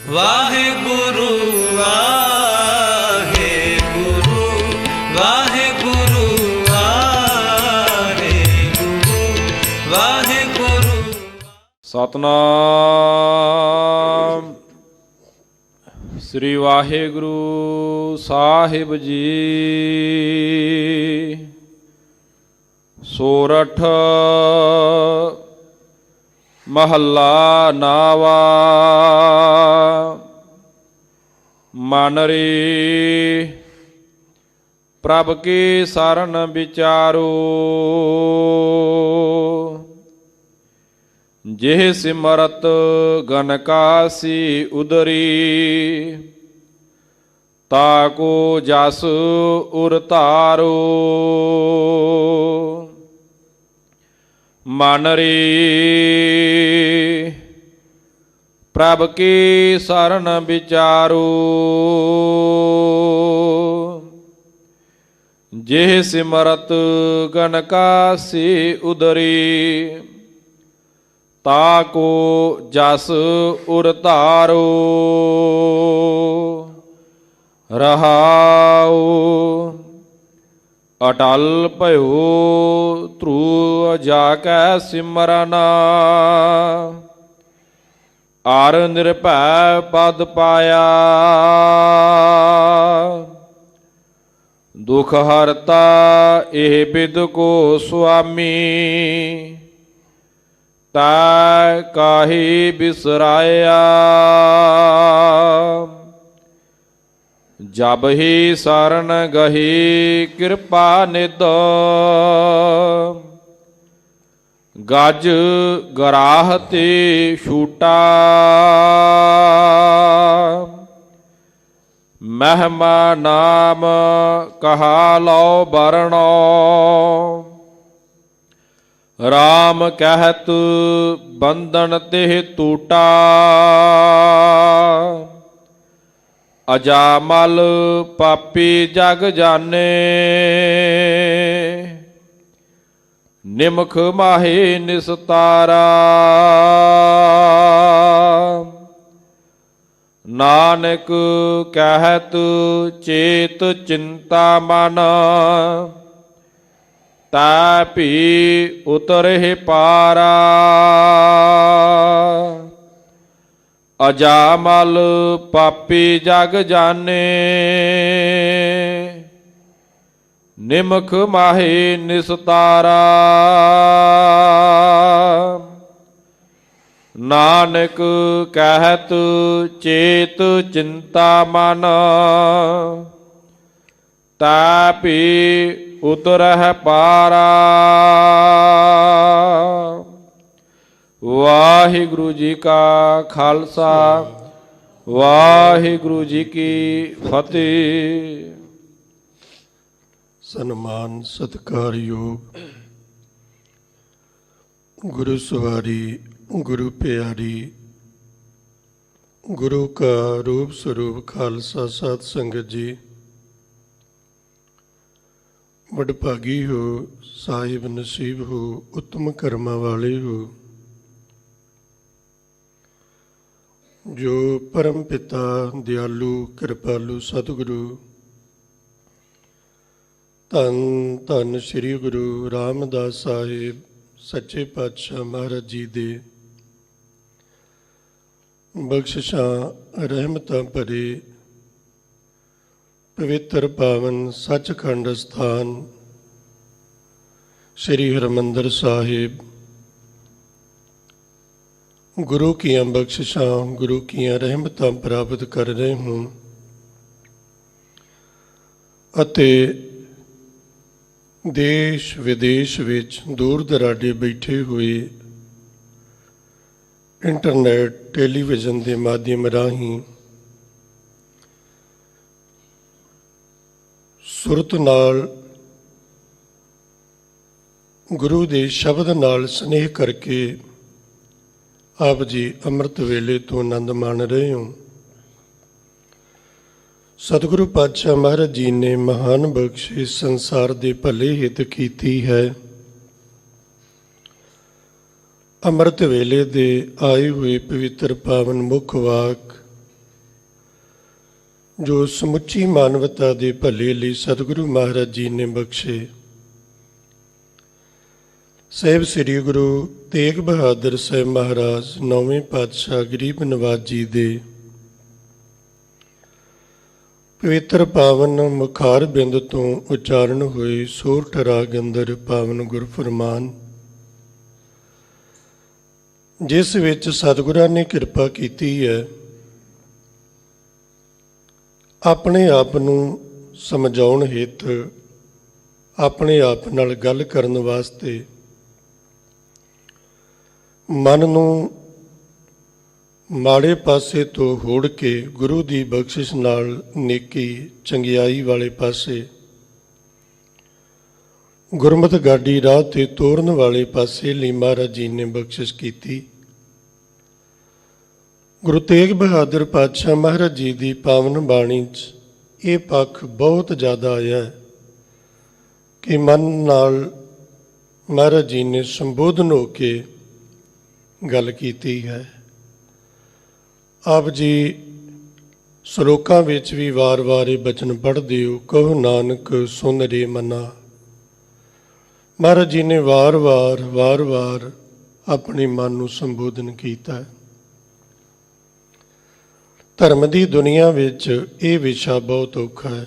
ਵਾਹਿਗੁਰੂ ਵਾਹਿਗੁਰੂ ਵਾਹਿਗੁਰੂ ਵਾਹਿਗੁਰੂ ਵਾਹਿਗੁਰੂ। ਸਤਨਾਮ ਸ੍ਰੀ ਵਾਹਿਗੁਰੂ ਸਾਹਿਬ ਜੀ। ਸੋਰਠ ਮਹੱਲਾ ਨਾਵਾ। ਮਨ ਰੇ ਪ੍ਰਭ ਕੀ ਸਰਨ ਵਿਚਾਰੋ, ਜਿਹ ਸਿਮਰਤ ਗਨਕਾਸੀ ਉਦਰੀ, ਤਾਕੋ ਜਸ ਉਰ ਧਾਰੋ। ਮਨ ਰੇ ਪ੍ਰਭ ਕੀ ਸਰਨ ਵਿਚਾਰੋ, ਜਿਹ ਸਿਮਰਤ ਗਨਕਾਸੀ ਉਦਰੀ, ਤਾਕੋ ਜਸ ਉਰ ਧਾਰੋ। ਰਹਾਉ ਅਟਲ ਭਇਓ ਧਰੂ ਜਾ ਕੈ ਸਿਮਰਨਾ, ਆਰ ਨਿਰਭੈ ਪਦ ਪਾਇਆ। ਦੁਖ ਹਰਤਾ ਇਹ ਬਿਦ ਕੋ ਸੁਆਮੀ, ਤੈ ਕਾਹੀ ਬਿਸਰਾਇਆ। ਜਬ ਹੀ ਸਰਨ ਗਹੀ ਕਿਰਪਾ ਨਿਧ, ਗਜ ਗਰਾਹ ਤੇ ਛੂਟਾ। ਮਹਿਮਾ ਨਾਮ ਕਹਾ ਲਓ ਬਰਣੋ, ਰਾਮ ਕਹਿਤ ਬੰਧਨ ਤੇ ਟੂਟਾ। ਅਜਾਮਲ ਪਾਪੀ ਜਗ ਜਾਣੇ, ਨਿਮਖ ਮਾਹੇ ਨਿਸਤਾਰਾ। ਨਾਨਕ ਕਹਿਤ ਚੇਤ ਚਿੰਤਾ ਮਨ, ਤਾ ਭੀ ਉਤਰਹਿ ਪਾਰਾ। ਅਜਾਮਲ ਪਾਪੀ ਜਗ ਜਾਣੇ, ਨਿਮਖ ਮਾਹੇ ਨਿਸਤਾਰਾ। ਨਾਨਕ ਕਹਿਤ ਚੇਤ ਚਿੰਤਾ ਮਨ, ਤਾ ਭੀ ਉਤਰਹਿ ਪਾਰਾ। ਵਾਹਿਗੁਰੂ ਜੀ ਕਾ ਖਾਲਸਾ, ਵਾਹਿਗੁਰੂ ਜੀ ਕੀ ਫਤਿਹ। ਸਨਮਾਨ ਸਤਿਕਾਰਯੋਗ ਗੁਰੂ ਸਵਾਰੀ, ਗੁਰੂ ਪਿਆਰੀ, ਗੁਰੂ ਕਾ ਰੂਪ ਸਰੂਪ ਖਾਲਸਾ ਸਾਧ ਸੰਗਤ ਜੀ, ਵਡਭਾਗੀ ਹੋ, ਸਾਹਿਬ ਨਸੀਬ ਹੋ, ਉੱਤਮ ਕਰਮਾਂ ਵਾਲੇ ਹੋ, ਜੋ ਪਰਮ ਪਿਤਾ ਦਿਆਲੂ ਕਿਰਪਾਲੂ ਸਤਿਗੁਰੂ ਧੰਨ ਧੰਨ ਸ੍ਰੀ ਗੁਰੂ ਰਾਮਦਾਸ ਸਾਹਿਬ ਸੱਚੇ ਪਾਤਸ਼ਾਹ ਮਹਾਰਾਜ ਜੀ ਦੇ ਬਖਸ਼ਿਸ਼ਾਂ ਰਹਿਮਤਾਂ ਭਰੇ ਪਵਿੱਤਰ ਪਾਵਨ ਸੱਚਖੰਡ ਸਥਾਨ ਸ੍ਰੀ ਹਰਿਮੰਦਰ ਸਾਹਿਬ, ਗੁਰੂ ਕੀਆਂ ਬਖਸ਼ਿਸ਼ਾਂ, ਗੁਰੂ ਕੀਆਂ ਰਹਿਮਤਾਂ ਪ੍ਰਾਪਤ ਕਰ ਰਹੇ ਹਾਂ ਅਤੇ ਦੇਸ਼ ਵਿਦੇਸ਼ ਵਿੱਚ ਦੂਰ ਦਰਾਡੇ ਬੈਠੇ ਹੋਏ ਇੰਟਰਨੈਟ ਟੈਲੀਵਿਜ਼ਨ ਦੇ ਮਾਧਿਅਮ ਰਾਹੀਂ ਸੁਰਤ ਨਾਲ ਗੁਰੂ ਦੇ ਸ਼ਬਦ ਨਾਲ ਸਨੇਹ ਕਰਕੇ ਆਪ ਜੀ ਅੰਮ੍ਰਿਤ ਵੇਲੇ ਤੋਂ ਆਨੰਦ ਮਾਣ ਰਹੇ ਹੋ। ਸਤਿਗੁਰੂ ਪਾਤਸ਼ਾਹ ਮਹਾਰਾਜ ਜੀ ਨੇ ਮਹਾਨ ਬਖਸ਼ਿਸ਼ ਸੰਸਾਰ ਦੇ ਭਲੇ ਹਿੱਤ ਕੀਤੀ ਹੈ। ਅੰਮ੍ਰਿਤ ਵੇਲੇ ਦੇ ਆਏ ਹੋਏ ਪਵਿੱਤਰ ਪਾਵਨ ਮੁੱਖ ਵਾਕ ਜੋ ਸਮੁੱਚੀ ਮਾਨਵਤਾ ਦੇ ਭਲੇ ਲਈ ਸਤਿਗੁਰੂ ਮਹਾਰਾਜ ਜੀ ਨੇ ਬਖਸ਼ੇ। ਸਾਹਿਬ ਸ੍ਰੀ ਗੁਰੂ ਤੇਗ ਬਹਾਦਰ ਸਾਹਿਬ ਮਹਾਰਾਜ 9ਵੇਂ ਪਾਤਸ਼ਾਹ ਗਰੀਬ ਨਵਾਜ ਜੀ ਦੇ ਪਵਿੱਤਰ ਪਾਵਨ ਮੁਖਾਰ ਬਿੰਦ ਤੋਂ ਉਚਾਰਨ ਹੋਏ ਸੋਰਠ ਰਾਗ ਅੰਦਰ ਪਾਵਨ ਗੁਰਫਰਮਾਨ, ਜਿਸ ਵਿੱਚ ਸਤਿਗੁਰਾਂ ਨੇ ਕਿਰਪਾ ਕੀਤੀ ਹੈ ਆਪਣੇ ਆਪ ਨੂੰ ਸਮਝਾਉਣ ਹਿੱਤ, ਆਪਣੇ ਆਪ ਨਾਲ ਗੱਲ ਕਰਨ ਵਾਸਤੇ, ਮਨ ਨੂੰ ਮਾੜੇ ਪਾਸੇ ਤੋਂ ਹੋੜ ਕੇ ਗੁਰੂ ਦੀ ਬਖਸ਼ਿਸ਼ ਨਾਲ ਨੇਕੀ ਚੰਗਿਆਈ ਵਾਲੇ ਪਾਸੇ, ਗੁਰਮਤਿ ਗਾਡੀ ਰਾਹ ਤੇ ਤੋਰਨ ਵਾਲੇ ਪਾਸੇ ਲਈ ਮਹਾਰਾਜ ਜੀ ਨੇ ਬਖਸ਼ਿਸ਼ ਕੀਤੀ। ਗੁਰੂ ਤੇਗ ਬਹਾਦਰ ਪਾਤਸ਼ਾਹ ਮਹਾਰਾਜ ਜੀ ਦੀ ਪਾਵਨ ਬਾਣੀ 'ਚ ਇਹ ਪੱਖ ਬਹੁਤ ਜ਼ਿਆਦਾ ਆਇਆ ਕਿ ਮਨ ਨਾਲ ਮਹਾਰਾਜ ਜੀ ਨੇ ਸੰਬੋਧਨ ਹੋ ਕੇ ਗੱਲ ਕੀਤੀ ਹੈ। ਆਪ ਜੀ ਸ਼ਲੋਕਾਂ ਵਿੱਚ ਵੀ ਵਾਰ-ਵਾਰ ਇਹ ਬਚਨ ਪੜ੍ਹਦੇ ਹੋ, ਕਹੋ ਨਾਨਕ ਸੁਨ ਰੇ ਮਨਾ। ਮਹਾਰਾਜ ਜੀ ਨੇ ਵਾਰ-ਵਾਰ ਆਪਣੇ ਮਨ ਨੂੰ ਸੰਬੋਧਨ ਕੀਤਾ ਹੈ। ਧਰਮ ਦੀ ਦੁਨੀਆ ਵਿੱਚ ਇਹ ਵਿਸ਼ਾ ਬਹੁਤ ਔਖਾ ਹੈ।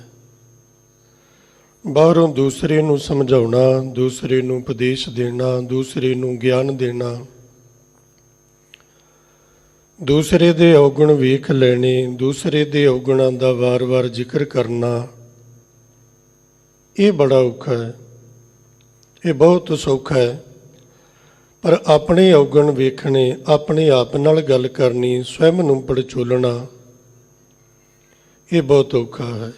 ਬਾਹਰੋਂ ਦੂਸਰੇ ਨੂੰ ਸਮਝਾਉਣਾ, ਦੂਸਰੇ ਨੂੰ ਉਪਦੇਸ਼ ਦੇਣਾ, ਦੂਸਰੇ ਨੂੰ ਗਿਆਨ ਦੇਣਾ, ਦੂਸਰੇ ਦੇ ਔਗੁਣ ਵੇਖ ਲੈਣੇ, ਦੂਸਰੇ ਦੇ ਔਗੁਣਾਂ ਦਾ ਵਾਰ-ਵਾਰ ਜ਼ਿਕਰ ਕਰਨਾ, ਇਹ ਬੜਾ ਔਖਾ ਹੈ। ਇਹ ਬਹੁਤ ਸੌਖਾ ਹੈ, ਪਰ ਆਪਣੇ ਔਗੁਣ ਵੇਖਣੇ, ਆਪਣੇ ਆਪ ਨਾਲ ਗੱਲ ਕਰਨੀ, ਸਵੈਮ ਨੂੰ ਪੜਚੋਲਣਾ, ਇਹ ਬਹੁਤ ਔਖਾ ਹੈ।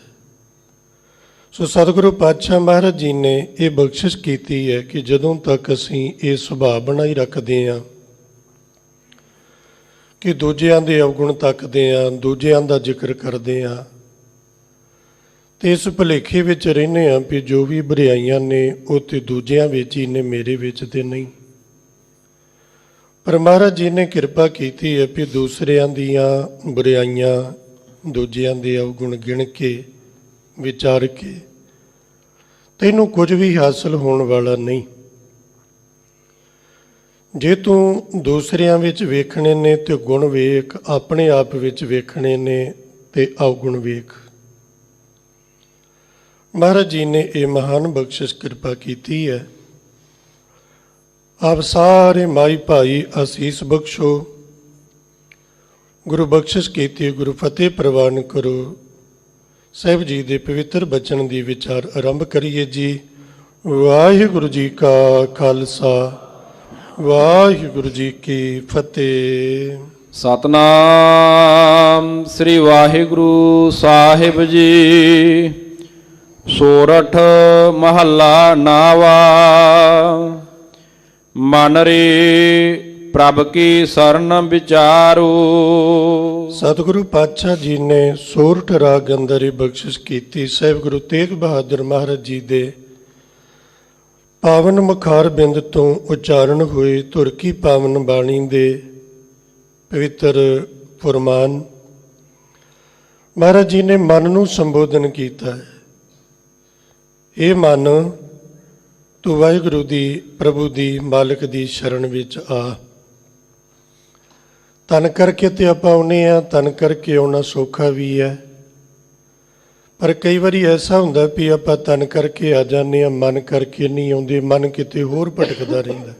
ਸੋ ਸਤਿਗੁਰੂ ਪਾਤਸ਼ਾਹ ਮਹਾਰਾਜ ਜੀ ਨੇ ਇਹ ਬਖਸ਼ਿਸ਼ ਕੀਤੀ ਹੈ ਕਿ ਜਦੋਂ ਤੱਕ ਅਸੀਂ ਇਹ ਸੁਭਾਅ ਬਣਾਈ ਰੱਖਦੇ ਹਾਂ ਕਿ ਦੂਜਿਆਂ ਦੇ ਔਗੁਣ ਤੱਕਦੇ ਹਾਂ, ਦੂਜਿਆਂ ਦਾ ਜ਼ਿਕਰ ਕਰਦੇ ਹਾਂ, ਤੇ ਇਸ ਭੁਲੇਖੇ ਵਿੱਚ ਰਹਿੰਦੇ ਹਾਂ ਵੀ ਜੋ ਵੀ ਬੁਰਾਈਆਂ ਨੇ ਉਹ ਤੇ ਦੂਜਿਆਂ ਵਿੱਚ ਹੀ ਨੇ, ਮੇਰੇ ਵਿੱਚ ਤੇ ਨਹੀਂ। ਪਰ ਮਹਾਰਾਜ ਜੀ ਨੇ ਕਿਰਪਾ ਕੀਤੀ ਹੈ ਵੀ ਦੂਸਰਿਆਂ ਦੀਆਂ ਬੁਰਾਈਆਂ, ਦੂਜਿਆਂ ਦੇ ਔਗੁਣ ਗਿਣ ਕੇ, ਵਿਚਾਰ ਕੇ ਤੈਨੂੰ ਕੁਝ ਵੀ ਹਾਸਲ ਹੋਣ ਵਾਲਾ ਨਹੀਂ। ਜੇ ਤੂੰ ਦੂਸਰਿਆਂ ਵਿੱਚ ਵੇਖਣੇ ਨੇ ਤੇ ਗੁਣ ਵੇਖ, ਆਪਣੇ ਆਪ ਵਿੱਚ ਵੇਖਣੇ ਨੇ ਤੇ ਔਗੁਣ ਵੇਖ। ਮਹਾਰਾਜ ਜੀ ਨੇ ਇਹ ਮਹਾਨ ਬਖਸ਼ਿਸ਼ ਕਿਰਪਾ ਕੀਤੀ ਹੈ। ਆਪ ਸਾਰੇ ਮਾਈ ਭਾਈ ਅਸੀਸ ਬਖਸ਼ੋ, ਗੁਰੂ ਬਖਸ਼ਿਸ਼ ਕੀਤੀ, ਗੁਰੂ ਫਤਿਹ ਪ੍ਰਵਾਨ ਕਰੋ। ਸਾਹਿਬ ਜੀ ਦੇ ਪਵਿੱਤਰ ਬਚਨ ਦੀ ਵਿਚਾਰ ਆਰੰਭ ਕਰੀਏ ਜੀ। ਵਾਹਿਗੁਰੂ ਜੀ ਕਾ ਖਾਲਸਾ, ਵਾਹਿਗੁਰੂ ਜੀ ਕੀ ਫਤਿਹ। ਸਤਨਾਮ ਸ੍ਰੀ ਵਾਹਿਗੁਰੂ ਸਾਹਿਬ ਜੀ। ਸੋਰਠ ਮਹੱਲਾ ਨਾਵਾ। ਮਨ ਰੇ ਪ੍ਰਭ ਕੀ ਸਰਨ ਵਿਚਾਰੋ। ਸਤਿਗੁਰੂ ਪਾਤਸ਼ਾਹ ਜੀ ਨੇ ਸੋਰਠ ਰਾਗ ਅੰਦਰ ਹੀ ਬਖਸ਼ਿਸ਼ ਕੀਤੀ। ਸਾਹਿਬ ਗੁਰੂ ਤੇਗ ਬਹਾਦਰ ਮਹਾਰਾਜ ਜੀ ਦੇ ਪਾਵਨ ਮੁਖਾਰ ਬਿੰਦ ਤੋਂ ਉਚਾਰਨ ਹੋਏ ਧੁਰ ਕੀ ਪਾਵਨ ਬਾਣੀ ਦੇ ਪਵਿੱਤਰ ਫੁਰਮਾਨ, ਮਹਾਰਾਜ ਜੀ ਨੇ ਮਨ ਨੂੰ ਸੰਬੋਧਨ ਕੀਤਾ ਹੈ। ਇਹ ਮਨ, ਤੂੰ ਵਾਹਿਗੁਰੂ ਦੀ, ਪ੍ਰਭੂ ਦੀ, ਮਾਲਕ ਦੀ ਸ਼ਰਨ ਵਿੱਚ ਆ। ਤਨ ਕਰਕੇ ਤੇ ਆਪਾਂ ਆਉਂਦੇ ਹਾਂ, ਤਨ ਕਰਕੇ ਆਉਣਾ ਸੌਖਾ ਵੀ ਹੈ, ਪਰ ਕਈ ਵਾਰੀ ਐਸਾ ਹੁੰਦਾ ਵੀ ਆਪਾਂ ਤਨ ਕਰਕੇ ਆ ਜਾਂਦੇ ਹਾਂ, ਮਨ ਕਰਕੇ ਨਹੀਂ ਆਉਂਦੇ, ਮਨ ਕਿਤੇ ਹੋਰ ਭਟਕਦਾ ਰਹਿੰਦਾ।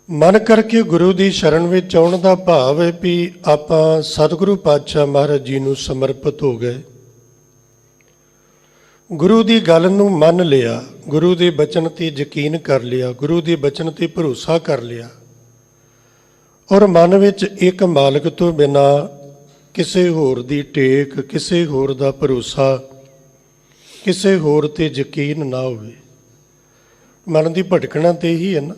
ਮਨ ਕਰਕੇ ਗੁਰੂ ਦੀ ਸ਼ਰਨ ਵਿੱਚ ਆਉਣ ਦਾ ਭਾਵ ਹੈ ਵੀ ਆਪਾਂ ਸਤਿਗੁਰੂ ਪਾਤਸ਼ਾਹ ਮਹਾਰਾਜ ਜੀ ਨੂੰ ਸਮਰਪਿਤ ਹੋ ਗਏ, ਗੁਰੂ ਦੀ ਗੱਲ ਨੂੰ ਮੰਨ ਲਿਆ, ਗੁਰੂ ਦੇ ਬਚਨ ਤੇ ਯਕੀਨ ਕਰ ਲਿਆ, ਗੁਰੂ ਦੇ ਬਚਨ ਤੇ ਭਰੋਸਾ ਕਰ ਲਿਆ, ਔਰ ਮਨ ਵਿੱਚ ਇੱਕ ਮਾਲਕ ਤੋਂ ਬਿਨਾਂ ਕਿਸੇ ਹੋਰ ਦੀ ਟੇਕ, ਕਿਸੇ ਹੋਰ ਦਾ ਭਰੋਸਾ, ਕਿਸੇ ਹੋਰ ਤੇ ਯਕੀਨ ਨਾ ਹੋਵੇ। ਮਨ ਦੀ ਭਟਕਣਾ ਤੇ ਹੀ ਹੈ ਨਾ।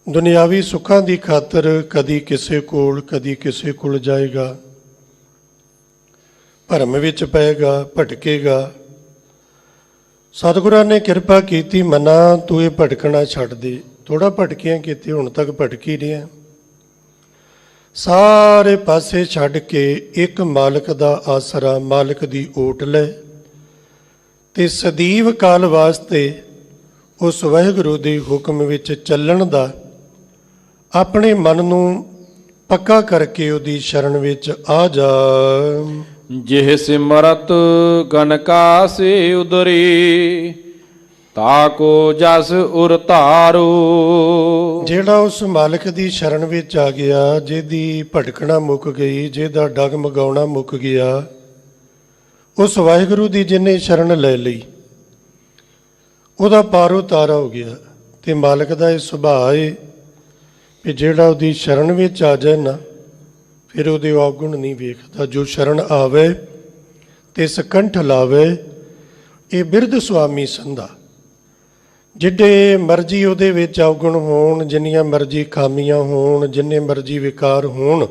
ਦੁਨਿਆਵੀ ਸੁੱਖਾਂ ਦੀ ਖਾਤਰ ਕਦੀ ਕਿਸੇ ਕੋਲ, ਕਦੀ ਕਿਸੇ ਕੋਲ ਜਾਏਗਾ, ਭਰਮ ਵਿੱਚ ਪਏਗਾ, ਭਟਕੇਗਾ। ਸਤਿਗੁਰਾਂ ਨੇ ਕਿਰਪਾ ਕੀਤੀ, ਮਨਾ ਤੂੰ ਇਹ ਭਟਕਣਾ ਛੱਡ ਦੇ। ਥੋੜਾ ਭਟਕਿਆ ਕਿਤੇ, ਹੁਣ ਤੱਕ ਭਟਕੀ ਰਿਹਾ। ਸਾਰੇ ਪਾਸੇ ਛੱਡ ਕੇ ਇੱਕ ਮਾਲਕ ਦਾ ਆਸਰਾ, ਮਾਲਕ ਦੀ ਓਟ ਲੈ ਤੇ ਸਦੀਵ ਕਾਲ ਵਾਸਤੇ ਉਸ ਵਾਹਿਗੁਰੂ ਦੇ ਹੁਕਮ ਵਿੱਚ ਚੱਲਣ ਦਾ ਆਪਣੇ ਮਨ ਨੂੰ ਪੱਕਾ ਕਰਕੇ ਉਹਦੀ ਸ਼ਰਨ ਵਿੱਚ ਆ ਜਾ। ਜਿਹ ਸਿਮਰਤ ਗਨਕਾ ਸੇ ਉਦਰੀ, ਤਾਕੋ ਜਸ ਉਰ ਧਾਰੂ। ਜਿਹੜਾ ਉਸ ਮਾਲਕ ਦੀ ਸ਼ਰਨ ਵਿੱਚ ਆ ਗਿਆ, ਜਿਹਦੀ ਭਟਕਣਾ ਮੁੱਕ ਗਈ, ਜਿਹਦਾ ਡਗਮਗਾਉਣਾ ਮੁੱਕ ਗਿਆ, ਉਸ ਵਾਹਿਗੁਰੂ ਦੀ ਜਿਹਨੇ ਸ਼ਰਨ ਲੈ ਲਈ, ਉਹਦਾ ਪਾਰੋ ਤਾਰਾ ਹੋ ਗਿਆ। ਤੇ ਮਾਲਕ ਦਾ ਇਹ ਸੁਭਾਅ ਹੈ ਕਿ ਜਿਹੜਾ ਉਹਦੀ ਸ਼ਰਨ ਵਿੱਚ ਆ ਜਾਏ ਨਾ, ਫਿਰ ਉਹਦੇ ਔਗੁਣ ਨਹੀਂ ਵੇਖਦਾ। ਜੋ ਸ਼ਰਨ ਆਵੇ ਤੇ ਸਕੰਠ ਲਾਵੇ, ਇਹ ਬਿਰਧ ਸੁਆਮੀ ਸੰਧਾ। ਜਿੱਡੇ ਮਰਜ਼ੀ ਉਹਦੇ ਵਿੱਚ ਔਗੁਣ ਹੋਣ, ਜਿੰਨੀਆਂ ਮਰਜ਼ੀ ਖਾਮੀਆਂ ਹੋਣ, ਜਿੰਨੇ ਮਰਜ਼ੀ ਵਿਕਾਰ ਹੋਣ,